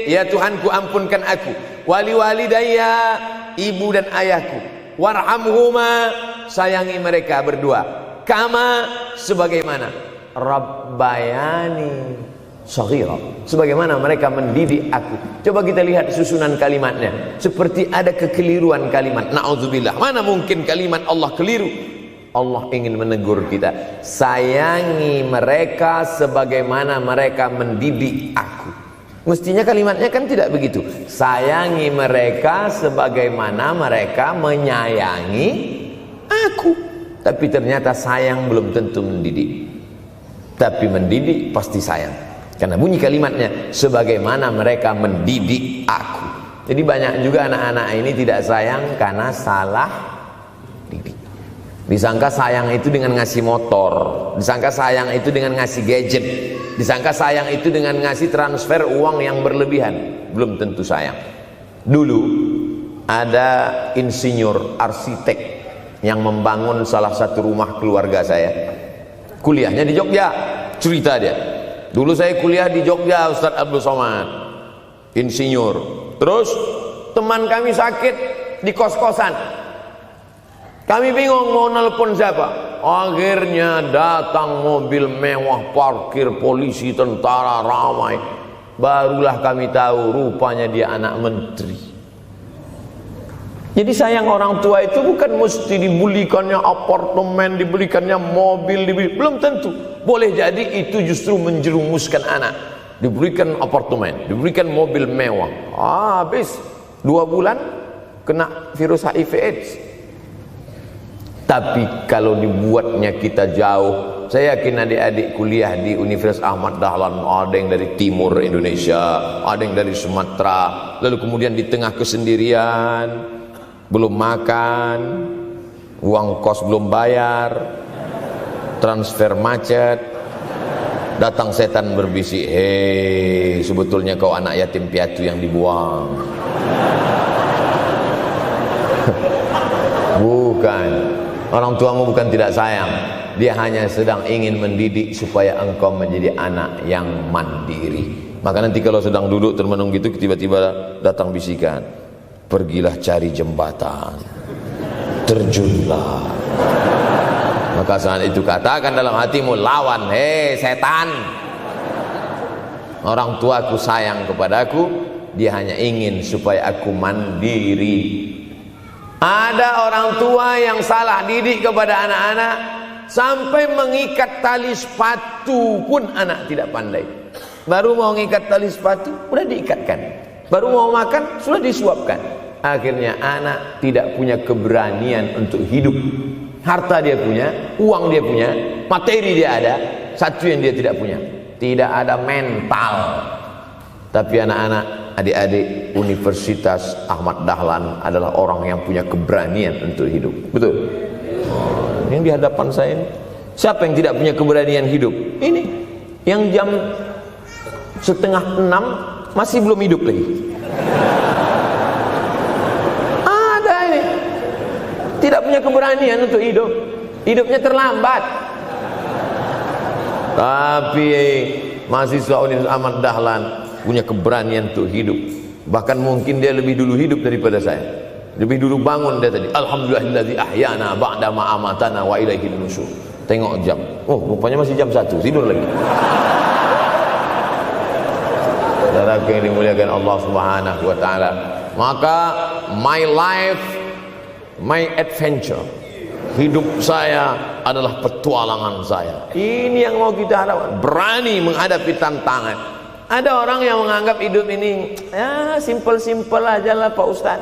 ya Tuhanku ampunkan aku, wali walidayya, ibu dan ayahku, warhamhuma, sayangi mereka berdua, kama, sebagaimana Rabbayani shaghira, sebagaimana mereka mendidik aku. Coba kita lihat susunan kalimatnya, seperti ada kekeliruan kalimat. Na'udzubillah, mana mungkin kalimat Allah keliru. Allah ingin menegur kita, sayangi mereka sebagaimana mereka mendidik aku. Mestinya kalimatnya kan tidak begitu. Sayangi mereka sebagaimana mereka menyayangi aku. Tapi ternyata sayang belum tentu mendidik. Tapi mendidik pasti sayang. Karena bunyi kalimatnya, sebagaimana mereka mendidik aku. Jadi banyak juga anak-anak ini tidak sayang karena salah didik. Disangka sayang itu dengan ngasih motor, disangka sayang itu dengan ngasih gadget, disangka sayang itu dengan ngasih transfer uang yang berlebihan. Belum tentu sayang. Dulu ada insinyur arsitek yang membangun salah satu rumah keluarga saya. Kuliahnya di Jogja. Cerita dia, dulu saya kuliah di Jogja, Ustaz Abdul Somad, insinyur. Terus teman kami sakit di kos-kosan. Kami bingung mau nelpon siapa. Akhirnya datang mobil mewah, parkir polisi, tentara, ramai. Barulah kami tahu rupanya dia anak menteri. Jadi sayang orang tua itu bukan mesti dibelikannya apartemen, dibelikannya mobil, belum tentu. Boleh jadi itu justru menjerumuskan anak. Diberikan apartemen, diberikan mobil mewah. Habis 2 bulan kena virus HIV AIDS. Tapi kalau dibuatnya kita jauh, saya yakin adik-adik kuliah di Universitas Ahmad Dahlan, ada yang dari timur Indonesia, ada yang dari Sumatera, lalu kemudian di tengah kesendirian, belum makan, uang kos belum bayar, transfer macet, datang setan berbisik, hei, sebetulnya kau anak yatim piatu yang dibuang. Bukan. Orang tuamu bukan tidak sayang, dia hanya sedang ingin mendidik supaya engkau menjadi anak yang mandiri. Maka nanti kalau sedang duduk termenung gitu, tiba-tiba datang bisikan, pergilah cari jembatan, terjunlah. Maka saat itu katakan dalam hatimu, lawan, hei setan. Orang tuaku sayang kepadaku, dia hanya ingin supaya aku mandiri. Ada orang tua yang salah didik kepada anak-anak, sampai mengikat tali sepatu pun anak tidak pandai. Baru mau mengikat tali sepatu, sudah diikatkan. Baru mau makan, sudah disuapkan. Akhirnya anak tidak punya keberanian untuk hidup. Harta dia punya, uang dia punya, materi dia ada, satu yang dia tidak punya, tidak ada mental. Tapi anak-anak, adik-adik Universitas Ahmad Dahlan adalah orang yang punya keberanian untuk hidup. Betul? Yang di hadapan saya ini, siapa yang tidak punya keberanian hidup? Ini yang jam 5:30 masih belum hidup lagi. Ada ini tidak punya keberanian untuk hidup, hidupnya terlambat. Tapi mahasiswa Universitas Ahmad Dahlan punya keberanian untuk hidup. Bahkan mungkin dia lebih dulu hidup daripada saya. Lebih dulu bangun dia tadi. Alhamdulillahillazi ahyana ba'da ma amatana wa ilaihin nusyur. Tengok jam. Oh, rupanya masih jam 1, tidur lagi. Saudaraku yang dimuliakan Allah Subhanahu wa taala. Maka my life, my adventure. Hidup saya adalah petualangan saya. Ini yang mau kita harapkan. Berani menghadapi tantangan. Ada orang yang menganggap hidup ini ya simpel-simpel aja lah Pak Ustaz.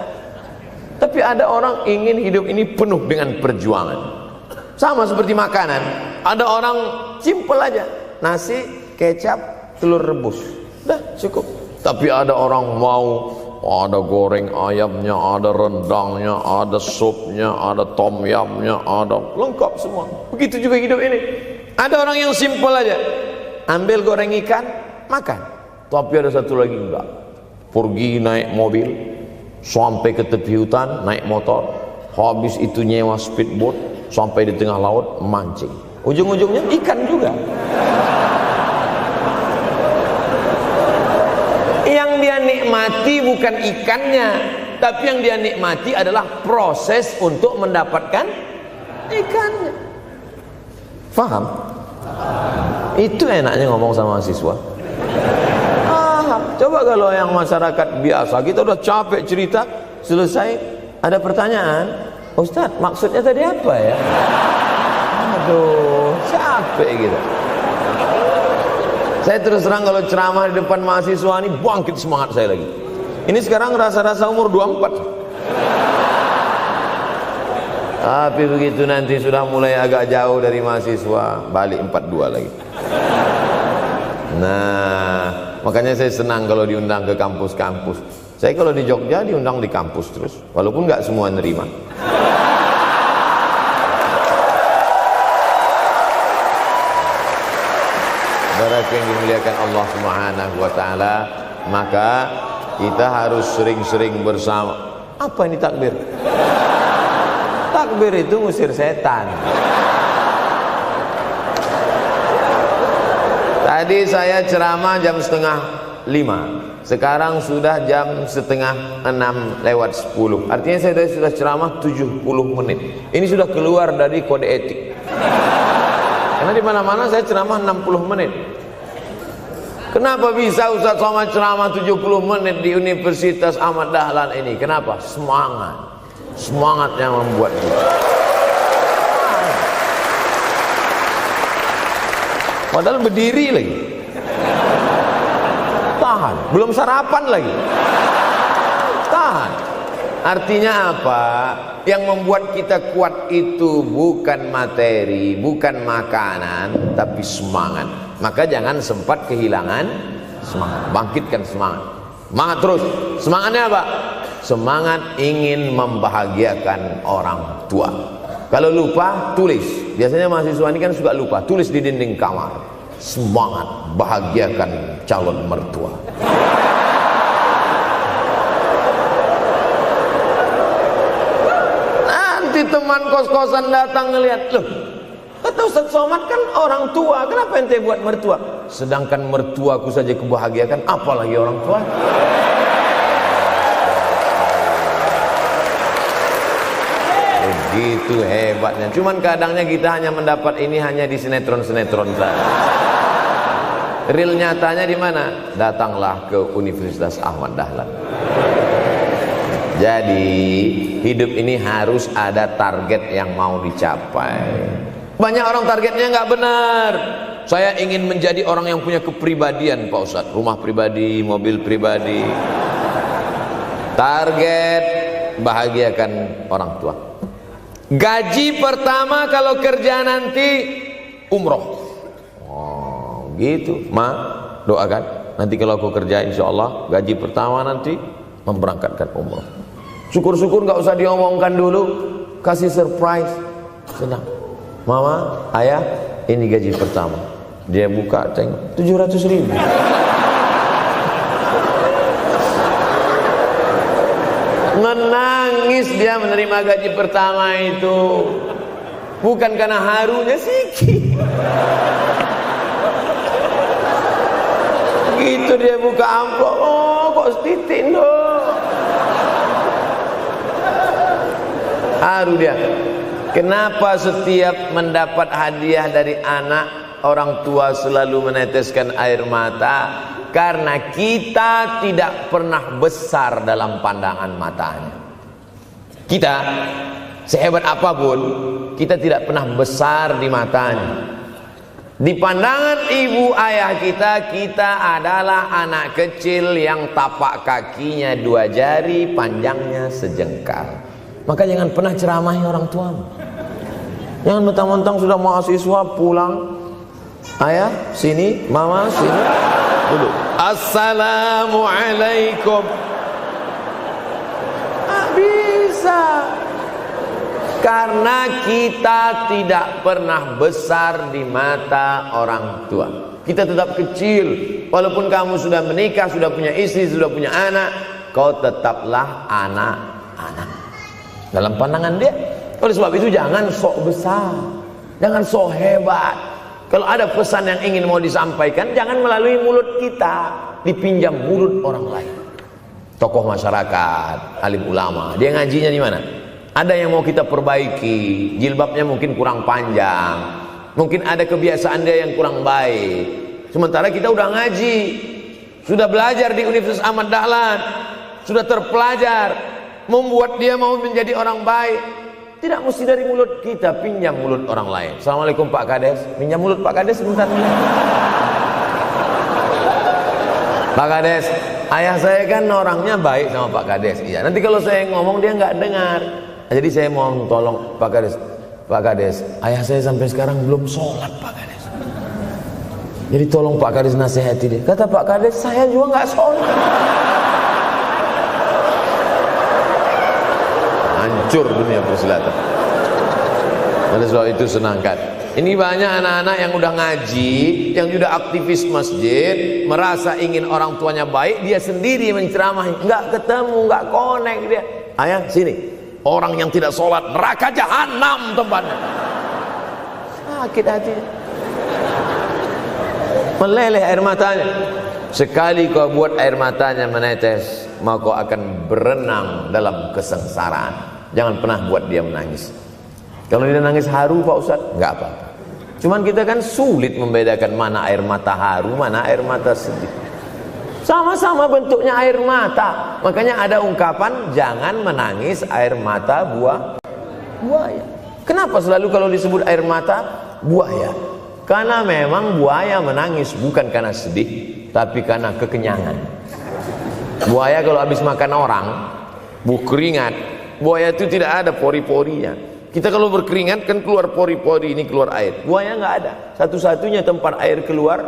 Tapi ada orang ingin hidup ini penuh dengan perjuangan. Sama seperti makanan. Ada orang simpel aja, nasi, kecap, telur rebus, dah cukup. Tapi ada orang mau ada goreng ayamnya, ada rendangnya, ada supnya, ada tom yumnya, ada lengkap semua. Begitu juga hidup ini. Ada orang yang simpel aja, ambil goreng ikan, makan. Tapi ada satu lagi enggak, pergi naik mobil sampai ke tepi hutan, naik motor, habis itu nyewa speedboat sampai di tengah laut mancing, ujung-ujungnya ikan juga. Yang dia nikmati bukan ikannya, tapi yang dia nikmati adalah proses untuk mendapatkan ikannya. Faham? Itu enaknya ngomong sama mahasiswa. Coba kalau yang masyarakat biasa, kita udah capek cerita, selesai ada pertanyaan, Ustaz maksudnya tadi apa ya? Aduh, capek gitu. Saya terus terang kalau ceramah di depan mahasiswa ini bangkit semangat saya lagi. Ini sekarang rasa-rasa umur 24. Tapi begitu nanti sudah mulai agak jauh dari mahasiswa, balik 42 lagi. Nah, makanya saya senang kalau diundang ke kampus-kampus. Saya kalau di Jogja diundang di kampus terus, walaupun nggak semua nerima. Saudara yang dimuliakan Allah Subhanahu wa taala, maka kita harus sering-sering bersama. Apa ini takbir? Takbir itu ngusir setan. Tadi saya ceramah jam 4:30. Sekarang sudah jam 5:30 Artinya saya sudah ceramah 70 menit. Ini sudah keluar dari kode etik. Karena di mana-mana saya ceramah 60 menit. Kenapa bisa Ustaz Somad ceramah 70 menit di Universitas Ahmad Dahlan ini? Kenapa? Semangat. Semangat yang membuat kita. Padahal berdiri lagi. Tahan, belum sarapan lagi. Tahan. Artinya apa? Yang membuat kita kuat itu bukan materi, bukan makanan, tapi semangat. Maka jangan sempat kehilangan semangat. Bangkitkan semangat. Semangat terus. Semangatnya apa? Semangat ingin membahagiakan orang tua. Kalau lupa, tulis. Biasanya mahasiswa ini kan suka lupa. Tulis di dinding kamar. Semangat bahagiakan calon mertua. Nanti teman kos-kosan datang ngelihat, loh, kata Ustaz Somad kan orang tua, kenapa ente buat mertua? Sedangkan mertuaku saja kebahagiakan, apalagi orang tua. Begitu hebatnya. Cuman kadangnya kita hanya mendapat ini hanya di sinetron-sinetron saja. Real nyatanya di mana? Datanglah ke Universitas Ahmad Dahlan. Jadi hidup ini harus ada target yang mau dicapai. Banyak orang targetnya nggak benar. Saya ingin menjadi orang yang punya kepribadian, Pak Ustadz. Rumah pribadi, mobil pribadi. Target bahagiakan orang tua. Gaji pertama kalau kerja nanti umroh. Oh, gitu. Ma, doakan. Nanti kalau aku kerja insya Allah gaji pertama nanti memberangkatkan umroh. Syukur-syukur nggak usah diomongkan dulu. Kasih surprise. Senang. Mama, ayah, ini gaji pertama. Dia buka, tengok 700.000. Menangis dia menerima gaji pertama itu. Bukan karena harunya sikit. Gitu dia buka amplop. Oh, kok setitik loh. Haru dia. Kenapa setiap mendapat hadiah dari anak, orang tua selalu meneteskan air mata? Karena kita tidak pernah besar dalam pandangan matanya. Kita sehebat apapun, kita tidak pernah besar di matanya. Di pandangan ibu ayah kita, kita adalah anak kecil yang tapak kakinya 2 jari, panjangnya sejengkal. Maka jangan pernah ceramahi orang tuamu. Jangan mentang-mentang sudah mahasiswa pulang, ayah sini, mama sini, duduk. Assalamualaikum. Bisa. Karena kita tidak pernah besar di mata orang tua. Kita tetap kecil. Walaupun kamu sudah menikah, sudah punya istri, sudah punya anak, kau tetaplah anak-anak dalam pandangan dia. Oleh sebab itu jangan sok besar, jangan sok hebat. Kalau ada pesan yang ingin mau disampaikan, jangan melalui mulut kita, dipinjam mulut orang lain. Tokoh masyarakat, alim ulama, dia ngajinya di mana? Ada yang mau kita perbaiki, jilbabnya mungkin kurang panjang, mungkin ada kebiasaan dia yang kurang baik. Sementara kita udah ngaji, sudah belajar di Universitas Ahmad Dahlan, sudah terpelajar, membuat dia mau menjadi orang baik. Tidak mesti dari mulut kita, pinjam mulut orang lain. Assalamualaikum Pak Kades, pinjam mulut Pak Kades sebentar. Pak Kades, ayah saya kan orangnya baik sama Pak Kades. Iya, nanti kalau saya ngomong dia nggak dengar. Jadi saya mohon tolong Pak Kades. Pak Kades, ayah saya sampai sekarang belum sholat Pak Kades. Jadi tolong Pak Kades nasihati dia. Kata Pak Kades, saya juga nggak sholat. hancur dunia persilatan. Oleh sebab itu senangkan. Ini banyak anak-anak yang udah ngaji, yang sudah aktivis masjid, merasa ingin orang tuanya baik, dia sendiri menceramahi, nggak ketemu, nggak connect dia. Ayah sini, orang yang tidak sholat neraka jahanam tempatnya. Sakit hati, meleleh air matanya. Sekali kau buat air matanya menetes, maka kau akan berenang dalam kesengsaraan. Jangan pernah buat dia menangis. Kalau dia nangis haru Pak Ustaz, nggak apa-apa. Cuman kita kan sulit membedakan mana air mata haru, mana air mata sedih. Sama-sama bentuknya air mata. Makanya ada ungkapan jangan menangis air mata buaya. Kenapa selalu kalau disebut air mata buaya? Karena memang buaya menangis bukan karena sedih, tapi karena kekenyangan. Buaya kalau habis makan orang, keringat, buaya itu tidak ada pori-porinya. Kita kalau berkeringat kan keluar pori-pori, ini keluar air. Buaya nggak ada. Satu-satunya tempat air keluar,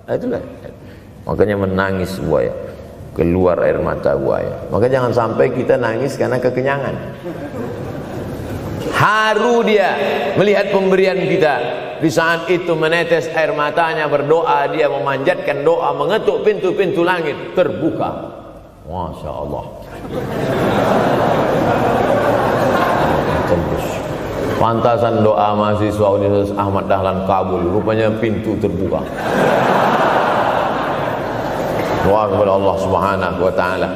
itulah. Makanya menangis buaya, keluar air mata buaya. Maka jangan sampai kita nangis karena kekenyangan. Haru dia melihat pemberian kita. Di saat itu menetes air matanya, berdoa, dia memanjatkan doa, mengetuk pintu-pintu langit, terbuka. Masya Allah. Pantasan doa mahasiswa Universitas Ahmad Dahlan kabul, rupanya pintu terbuka. Doa kepada Allah Subhanahu wa taala.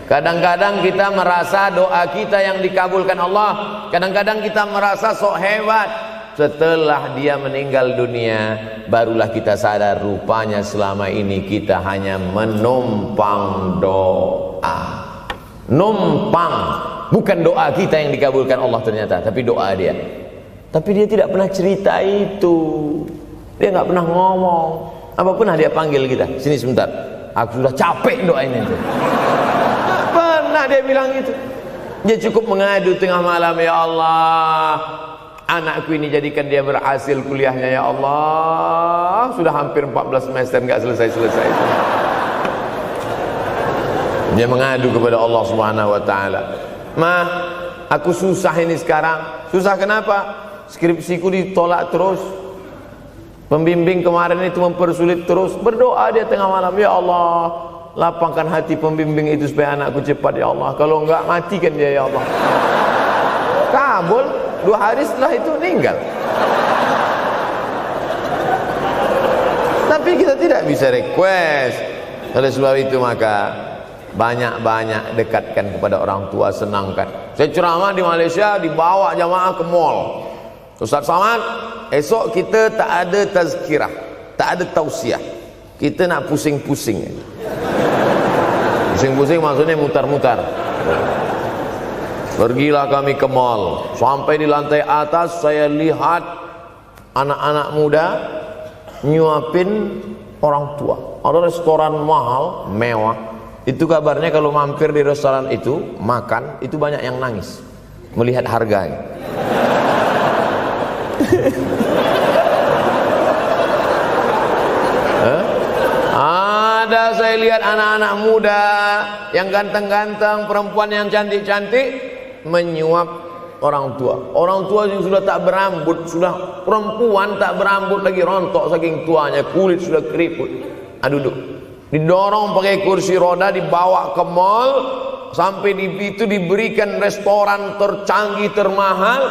Kadang-kadang kita merasa doa kita yang dikabulkan Allah, kadang-kadang kita merasa sok hebat. Setelah dia meninggal dunia, barulah kita sadar rupanya selama ini kita hanya menumpang doa. Numpang, bukan doa kita yang dikabulkan Allah ternyata, tapi doa dia. Tapi dia tidak pernah cerita itu, dia nggak pernah ngomong. Apa pernah dia panggil kita, sini sebentar, aku sudah capek doain itu. Pernah dia bilang itu. Dia cukup mengadu tengah malam, ya Allah, anakku ini jadikan dia berhasil kuliahnya, ya Allah. Sudah hampir 14 semester nggak selesai-selesai. Dia mengadu kepada Allah Subhanahu wa taala. "Ma, aku susah ini sekarang." Susah kenapa? Skripsiku ditolak terus. Pembimbing kemarin itu mempersulit terus. Berdoa dia tengah malam, "Ya Allah, lapangkan hati pembimbing itu supaya anakku cepat, ya Allah. Kalau enggak, matikan dia, ya Allah." Kabul, 2 hari setelah itu meninggal. Tapi kita tidak bisa request. Oleh sebab itu maka banyak-banyak dekatkan kepada orang tua, senangkan. Saya ceramah di Malaysia, dibawa jamaah ke mall. Ustaz Samad, esok kita tak ada tazkirah, tak ada tausiah. Kita nak pusing-pusing. Pusing-pusing maksudnya mutar-mutar. Pergilah kami ke mall. Sampai di lantai atas saya lihat anak-anak muda nyuapin orang tua. Ada restoran mahal, mewah. Itu kabarnya kalau mampir di restoran itu, makan, itu banyak yang nangis melihat harganya. Ada saya lihat anak-anak muda yang ganteng-ganteng, perempuan yang cantik-cantik menyuap orang tua. Orang tua yang sudah tak berambut, sudah perempuan tak berambut lagi, rontok saking tuanya, kulit sudah keriput. Duduk, didorong pakai kursi roda, dibawa ke mall, sampai di itu diberikan restoran tercanggih, termahal,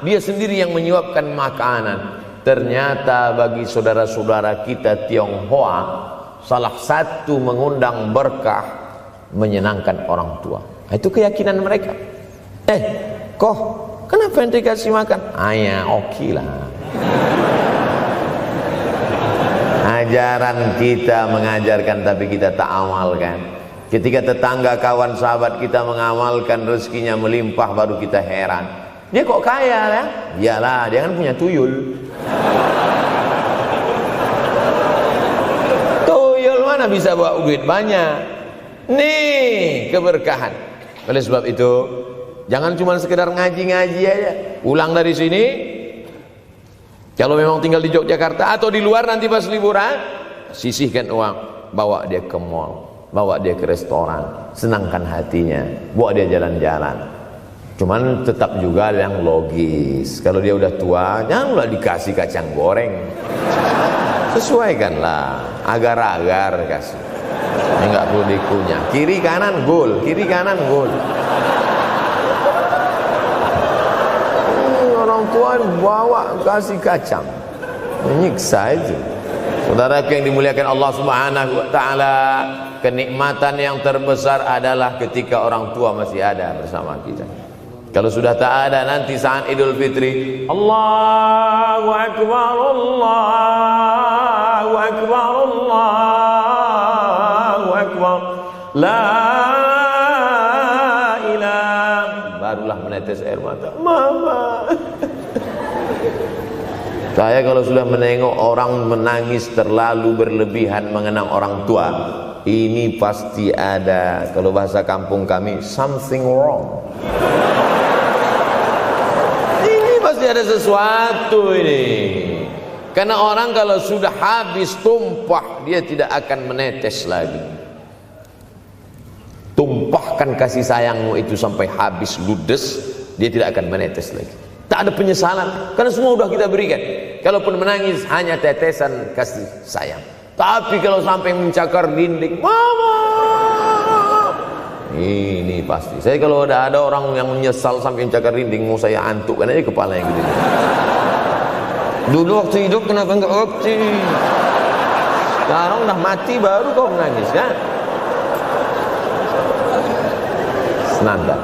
dia sendiri yang menyuapkan makanan. Ternyata bagi saudara-saudara kita Tionghoa, salah satu mengundang berkah menyenangkan orang tua. Itu keyakinan mereka. Kok kenapa ente kasih makan? Ya oke lah. Ajaran kita mengajarkan tapi kita tak amalkan. Ketika tetangga, kawan, sahabat kita mengamalkan, rezekinya melimpah, baru kita heran. Dia kok kaya ya? Iyalah, dia kan punya tuyul. Tuyul mana bisa bawa duit banyak? Nih keberkahan. Oleh sebab itu, jangan cuma sekedar ngaji-ngaji aja. Pulang dari sini, kalau memang tinggal di Yogyakarta atau di luar nanti pas liburan, sisihkan uang, bawa dia ke mall, bawa dia ke restoran, senangkan hatinya, bawa dia jalan-jalan. Cuman tetap juga yang logis. Kalau dia udah tua, janganlah dikasih kacang goreng. Sesuaikanlah, agar-agar kasih. Ini nggak perlu dikunyah. Kiri kanan gol, kiri kanan gol. Orang tua bawa kasih kacang, menyiksa itu. Saudara yang dimuliakan Allah Subhanahu wa taala, kenikmatan yang terbesar adalah ketika orang tua masih ada bersama kita. Kalau sudah tak ada, nanti saat Idul Fitri, Allahu Akbar, Allahu Akbar, Allahu Akbar, la ilaha, barulah menetes air mata. Mama. Saya kalau sudah menengok orang menangis terlalu berlebihan mengenang orang tua, ini pasti ada, kalau bahasa kampung kami, something wrong. Pasti ada sesuatu ini. Karena orang kalau sudah habis tumpah, dia tidak akan menetes lagi. Tumpahkan kasih sayangmu itu sampai habis ludes, dia tidak akan menetes lagi. Tak ada penyesalan, karena semua sudah kita berikan. Kalaupun menangis hanya tetesan kasih sayang. Tapi kalau sampai mencakar dinding, mama, ini pasti. Saya kalau ada orang yang menyesal sampai mencakar dinding, mau saya antukkan aja kepala yang gede. Dulu waktu hidup kenapa enggak waktu? Sekarang udah mati baru kau menangis kan? Senanda.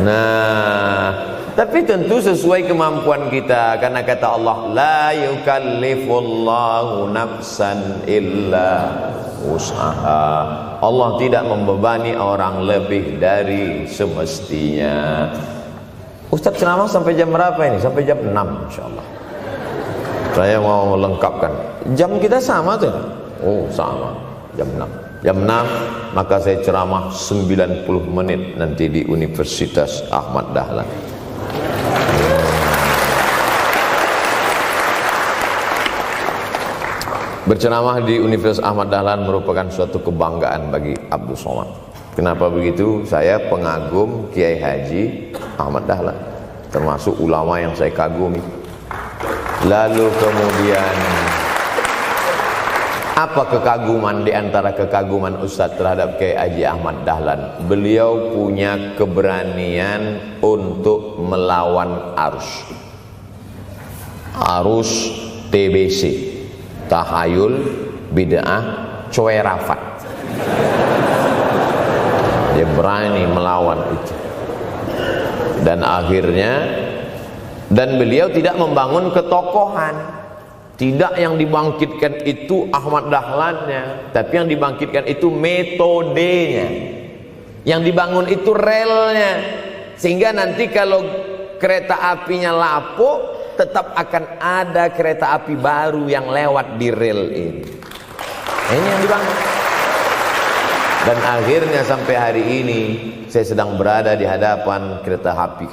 Nah, tapi tentu sesuai kemampuan kita, karena kata Allah, la yukallifullahu nafsan illa usaha. Allah tidak membebani orang lebih dari semestinya. Ustaz ceramah sampai jam berapa ini? Sampai jam 6 insyaallah. Saya mau lengkapkan. Jam kita sama tuh. Oh, sama. Jam 6. Jam 6 maka saya ceramah 90 menit nanti di Universitas Ahmad Dahlan. Berceramah di Universitas Ahmad Dahlan merupakan suatu kebanggaan bagi Abdul Somad. Kenapa begitu? Saya pengagum Kiai Haji Ahmad Dahlan, termasuk ulama yang saya kagumi. Lalu kemudian apa kekaguman di antara kekaguman Ustaz terhadap Kiai Haji Ahmad Dahlan? Beliau punya keberanian untuk melawan arus TBC, tahayul, bid'ah, coerafat. Dia berani melawan itu. Dan akhirnya, dan beliau tidak membangun ketokohan. Tidak yang dibangkitkan itu Ahmad Dahlannya, tapi yang dibangkitkan itu metodenya. Yang dibangun itu relnya. Sehingga nanti kalau kereta apinya lapuk, tetap akan ada kereta api baru yang lewat di rel ini. Ini yang dibangun. Dan akhirnya sampai hari ini saya sedang berada di hadapan kereta api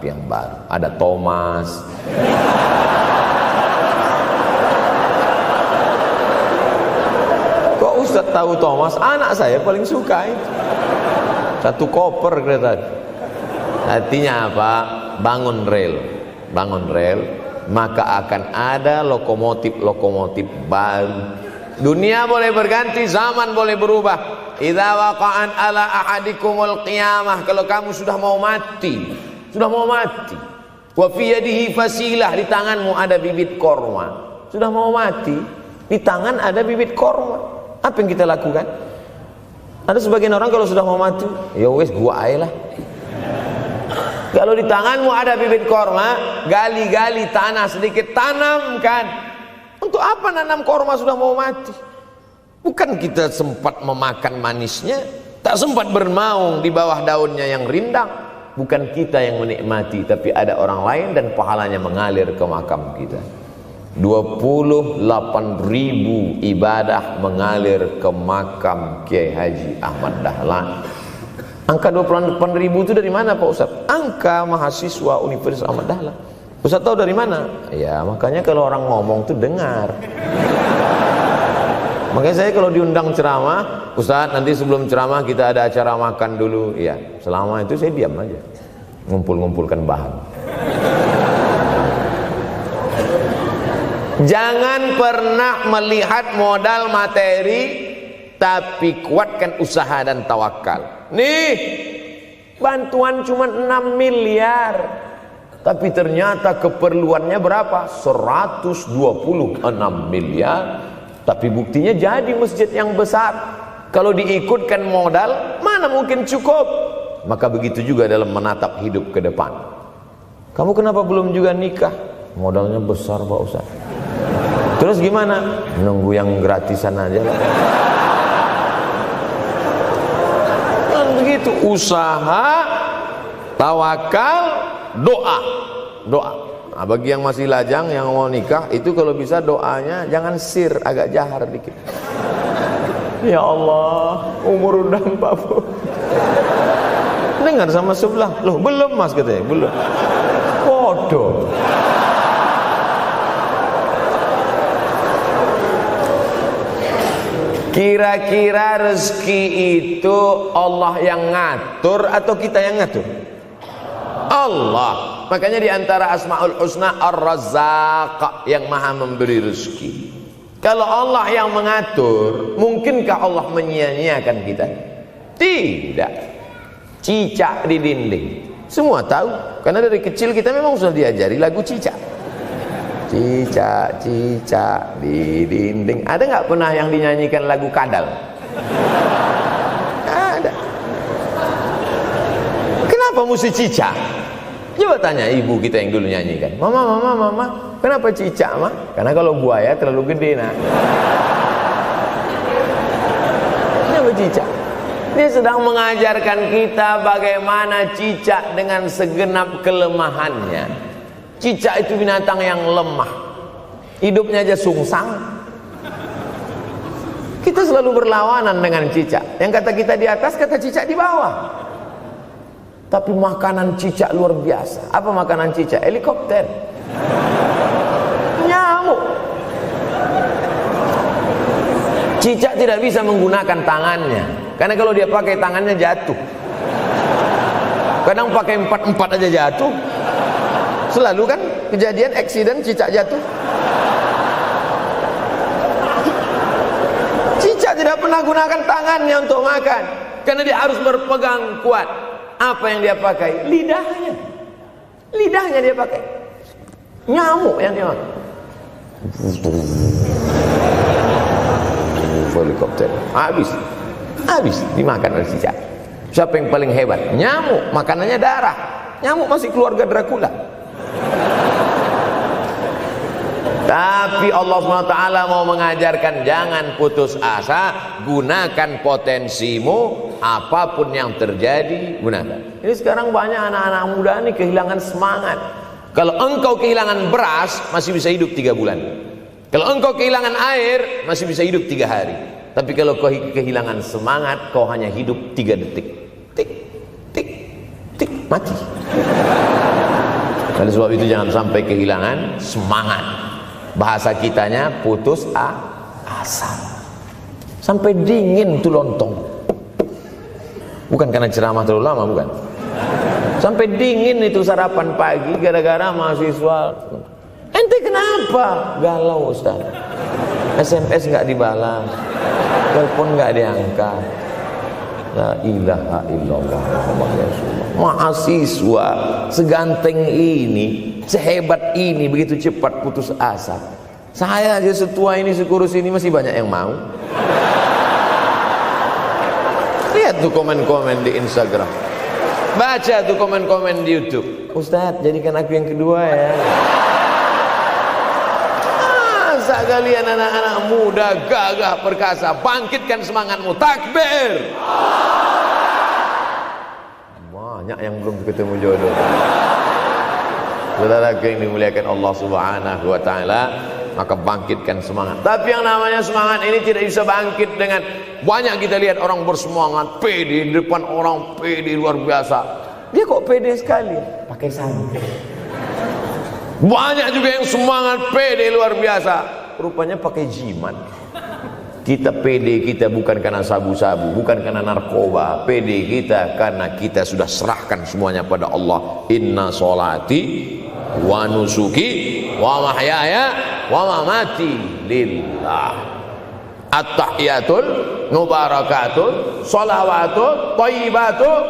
yang baru. Ada Thomas. Kok Ustaz tahu Thomas? Anak saya paling suka itu. Satu koper kereta. Artinya apa? Bangun rel, maka akan ada lokomotif baru. Dunia boleh berganti, zaman boleh berubah. Idza waqa'an ala ahadikumul qiyamah, kalau kamu sudah mau mati, wa fi yadihi fasilah, di tanganmu ada bibit korma. Sudah mau mati, di tangan ada bibit korma. Apa yang kita lakukan? Ada sebagian orang kalau sudah mau mati, ya wes gua ae lah. Kalau di tanganmu ada bibit korma, gali-gali tanah sedikit, tanamkan. Untuk apa nanam korma sudah mau mati? Bukan kita sempat memakan manisnya, tak sempat bermaung di bawah daunnya yang rindang. Bukan kita yang menikmati, tapi ada orang lain dan pahalanya mengalir ke makam kita. 28.000 ibadah mengalir ke makam Kiai Haji Ahmad Dahlan. Angka 28.000 itu dari mana Pak Ustaz? Angka mahasiswa Universitas Ahmad Dahlan. Ustaz tahu dari mana? Ya makanya kalau orang ngomong tuh dengar. Makanya saya kalau diundang ceramah, Ustaz nanti sebelum ceramah kita ada acara makan dulu. Ya selama itu saya diam aja. ngumpul-ngumpulkan bahan. Jangan pernah melihat modal materi, tapi kuatkan usaha dan tawakal. Nih, bantuan cuma 6 miliar, tapi ternyata keperluannya berapa? 126 miliar. Tapi buktinya jadi masjid yang besar. Kalau diikutkan modal, mana mungkin cukup? Maka begitu juga dalam menatap hidup ke depan. Kamu kenapa belum juga nikah? Modalnya besar Pak Ustaz. Terus gimana? Nunggu yang gratisan aja lah. Dan begitu, usaha, tawakal, doa. Nah, bagi yang masih lajang, yang mau nikah, itu kalau bisa doanya jangan sir, agak jahar dikit. Ya Allah, umur udah 40. Dengar sama sebelah, loh belum mas katanya, belum. Bodoh. Kira-kira rezeki itu Allah yang ngatur atau kita yang ngatur? Allah. Makanya di antara Asmaul Husna Ar-Razzaq, yang maha memberi rezeki. Kalau Allah yang mengatur, mungkinkah Allah menyia-nyiakan kita? Tidak. Cicak di dinding, semua tahu, karena dari kecil kita memang sudah diajari lagu cicak. Cicak, cicak di dinding. Ada nggak pernah yang dinyanyikan lagu kadal? Ada. Kenapa mesti cicak? Coba tanya ibu kita yang dulu nyanyikan. Mama, kenapa cicak, Ma? Karena kalau buaya terlalu gede, nak. Kenapa cicak? Dia sedang mengajarkan kita bagaimana cicak dengan segenap kelemahannya. Cicak itu binatang yang lemah, hidupnya aja sungsang. Kita selalu berlawanan dengan cicak. Yang kata kita di atas, kata cicak di bawah. Tapi makanan cicak luar biasa. Apa makanan cicak? Helikopter, nyamuk. Cicak tidak bisa menggunakan tangannya, karena kalau dia pakai tangannya jatuh. Kadang pakai 4 aja jatuh. Selalu kan kejadian eksiden cicak jatuh. Cicak tidak pernah gunakan tangannya untuk makan, karena dia harus berpegang kuat. Apa yang dia pakai? Lidahnya. Lidahnya dia pakai. Nyamuk yang dia makan. Helikopter. Habis dimakan oleh cicak. Siapa yang paling hebat? Nyamuk. Makanannya darah. Nyamuk masih keluarga Dracula. Tapi Allah SWT mau mengajarkan jangan putus asa, gunakan potensimu, apapun yang terjadi gunakan. Ini sekarang banyak anak-anak muda nih kehilangan semangat. Kalau engkau kehilangan beras masih bisa hidup 3 bulan. Kalau engkau kehilangan air masih bisa hidup 3 hari. Tapi kalau kau kehilangan semangat, kau hanya hidup 3 detik. Tik, tik, tik, mati. Oleh sebab itu jangan sampai kehilangan semangat. Bahasa kitanya putus asa. Sampai dingin tuh lontong. Bukan karena ceramah terlalu lama, bukan. Sampai dingin itu sarapan pagi gara-gara mahasiswa. Ente kenapa? Galau Ustaz. SMS nggak dibalas, telepon nggak diangkat. La ilaha illallah Muhammad Rasulullah. Mahasiswa seganteng ini, sehebat ini, begitu cepat putus asa. Saya aja setua ini, sekurus ini masih banyak yang mau. Lihat tuh komen-komen di Instagram, baca tuh komen-komen di YouTube. Ustadz, jadikan aku yang kedua ya. Masa kalian anak-anak muda gagah perkasa, bangkitkan semangatmu, takbir. Banyak yang belum ketemu jodoh. Saudara yang dimuliakan Allah Subhanahu wa taala, maka bangkitkan semangat. Tapi yang namanya semangat ini tidak bisa bangkit dengan banyak. Kita lihat orang bersemangat, pede di depan orang, pede luar biasa. Dia kok pede sekali? Pakai santai. Banyak juga yang semangat, pede luar biasa, rupanya pakai jimat. Kita pede kita bukan karena sabu-sabu, bukan karena narkoba. Pede kita karena kita sudah serahkan semuanya pada Allah. Inna sholati wa nusuki wa mahyaya wa mamati lillah. At-tahiyatul mubarakatul sholawatut thayyibatut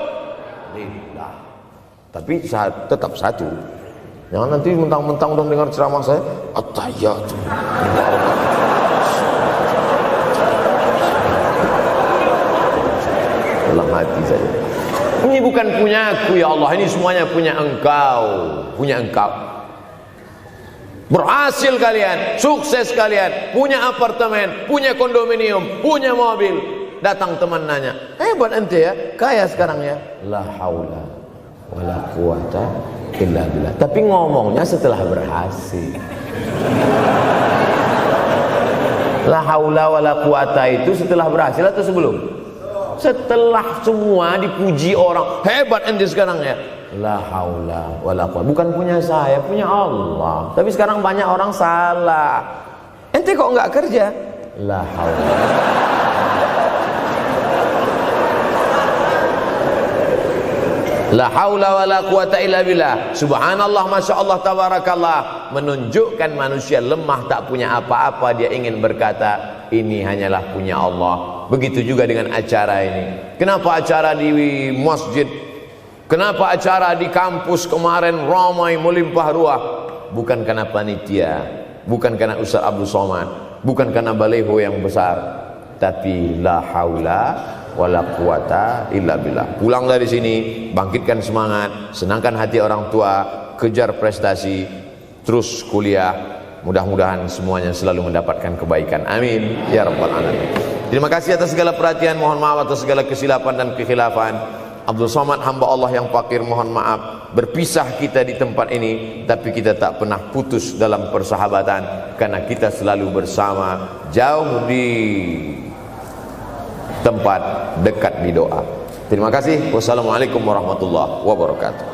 lillah. Tapi tetap satu. Jangan nanti mentang-mentang udah dengar ceramah saya at-tahiyatul mubarakatul. Dalam hati saja. Ini bukan punya aku ya Allah, ini semuanya punya Engkau, punya Engkau. Berhasil kalian, sukses kalian, punya apartemen, punya kondominium, punya mobil. Datang teman nanya, hebat ente ya, kaya sekarang ya. La haula wala quwata illa billah. Tapi ngomongnya setelah berhasil. La haula wala quwata itu setelah berhasil atau sebelum? Setelah semua dipuji orang, hebat ente sekarang ya. La haula wala quwwata. Bukan punya saya, punya Allah. Tapi sekarang banyak orang salah. Ente kok enggak kerja? La haula. La haula wala quwata illa billah. Subhanallah, masya Allah, tabarakallah. Menunjukkan manusia lemah, tak punya apa-apa. Dia ingin berkata, ini hanyalah punya Allah. Begitu juga dengan acara ini. Kenapa acara di masjid? Kenapa acara di kampus kemarin ramai melimpah ruah? Bukan karena panitia, bukan karena Ustaz Abdul Somad, bukan karena baleho yang besar, tapi la haula wala quwata illa billah. Pulang dari sini, bangkitkan semangat, senangkan hati orang tua, kejar prestasi, terus kuliah. Mudah-mudahan semuanya selalu mendapatkan kebaikan. Amin ya rabbal alamin. Terima kasih atas segala perhatian. Mohon maaf atas segala kesilapan dan kekhilafan. Abdul Somad, hamba Allah yang fakir, mohon maaf. Berpisah kita di tempat ini, tapi kita tak pernah putus dalam persahabatan, karena kita selalu bersama, jauh di tempat, dekat di doa. Terima kasih. Wassalamualaikum warahmatullahi wabarakatuh.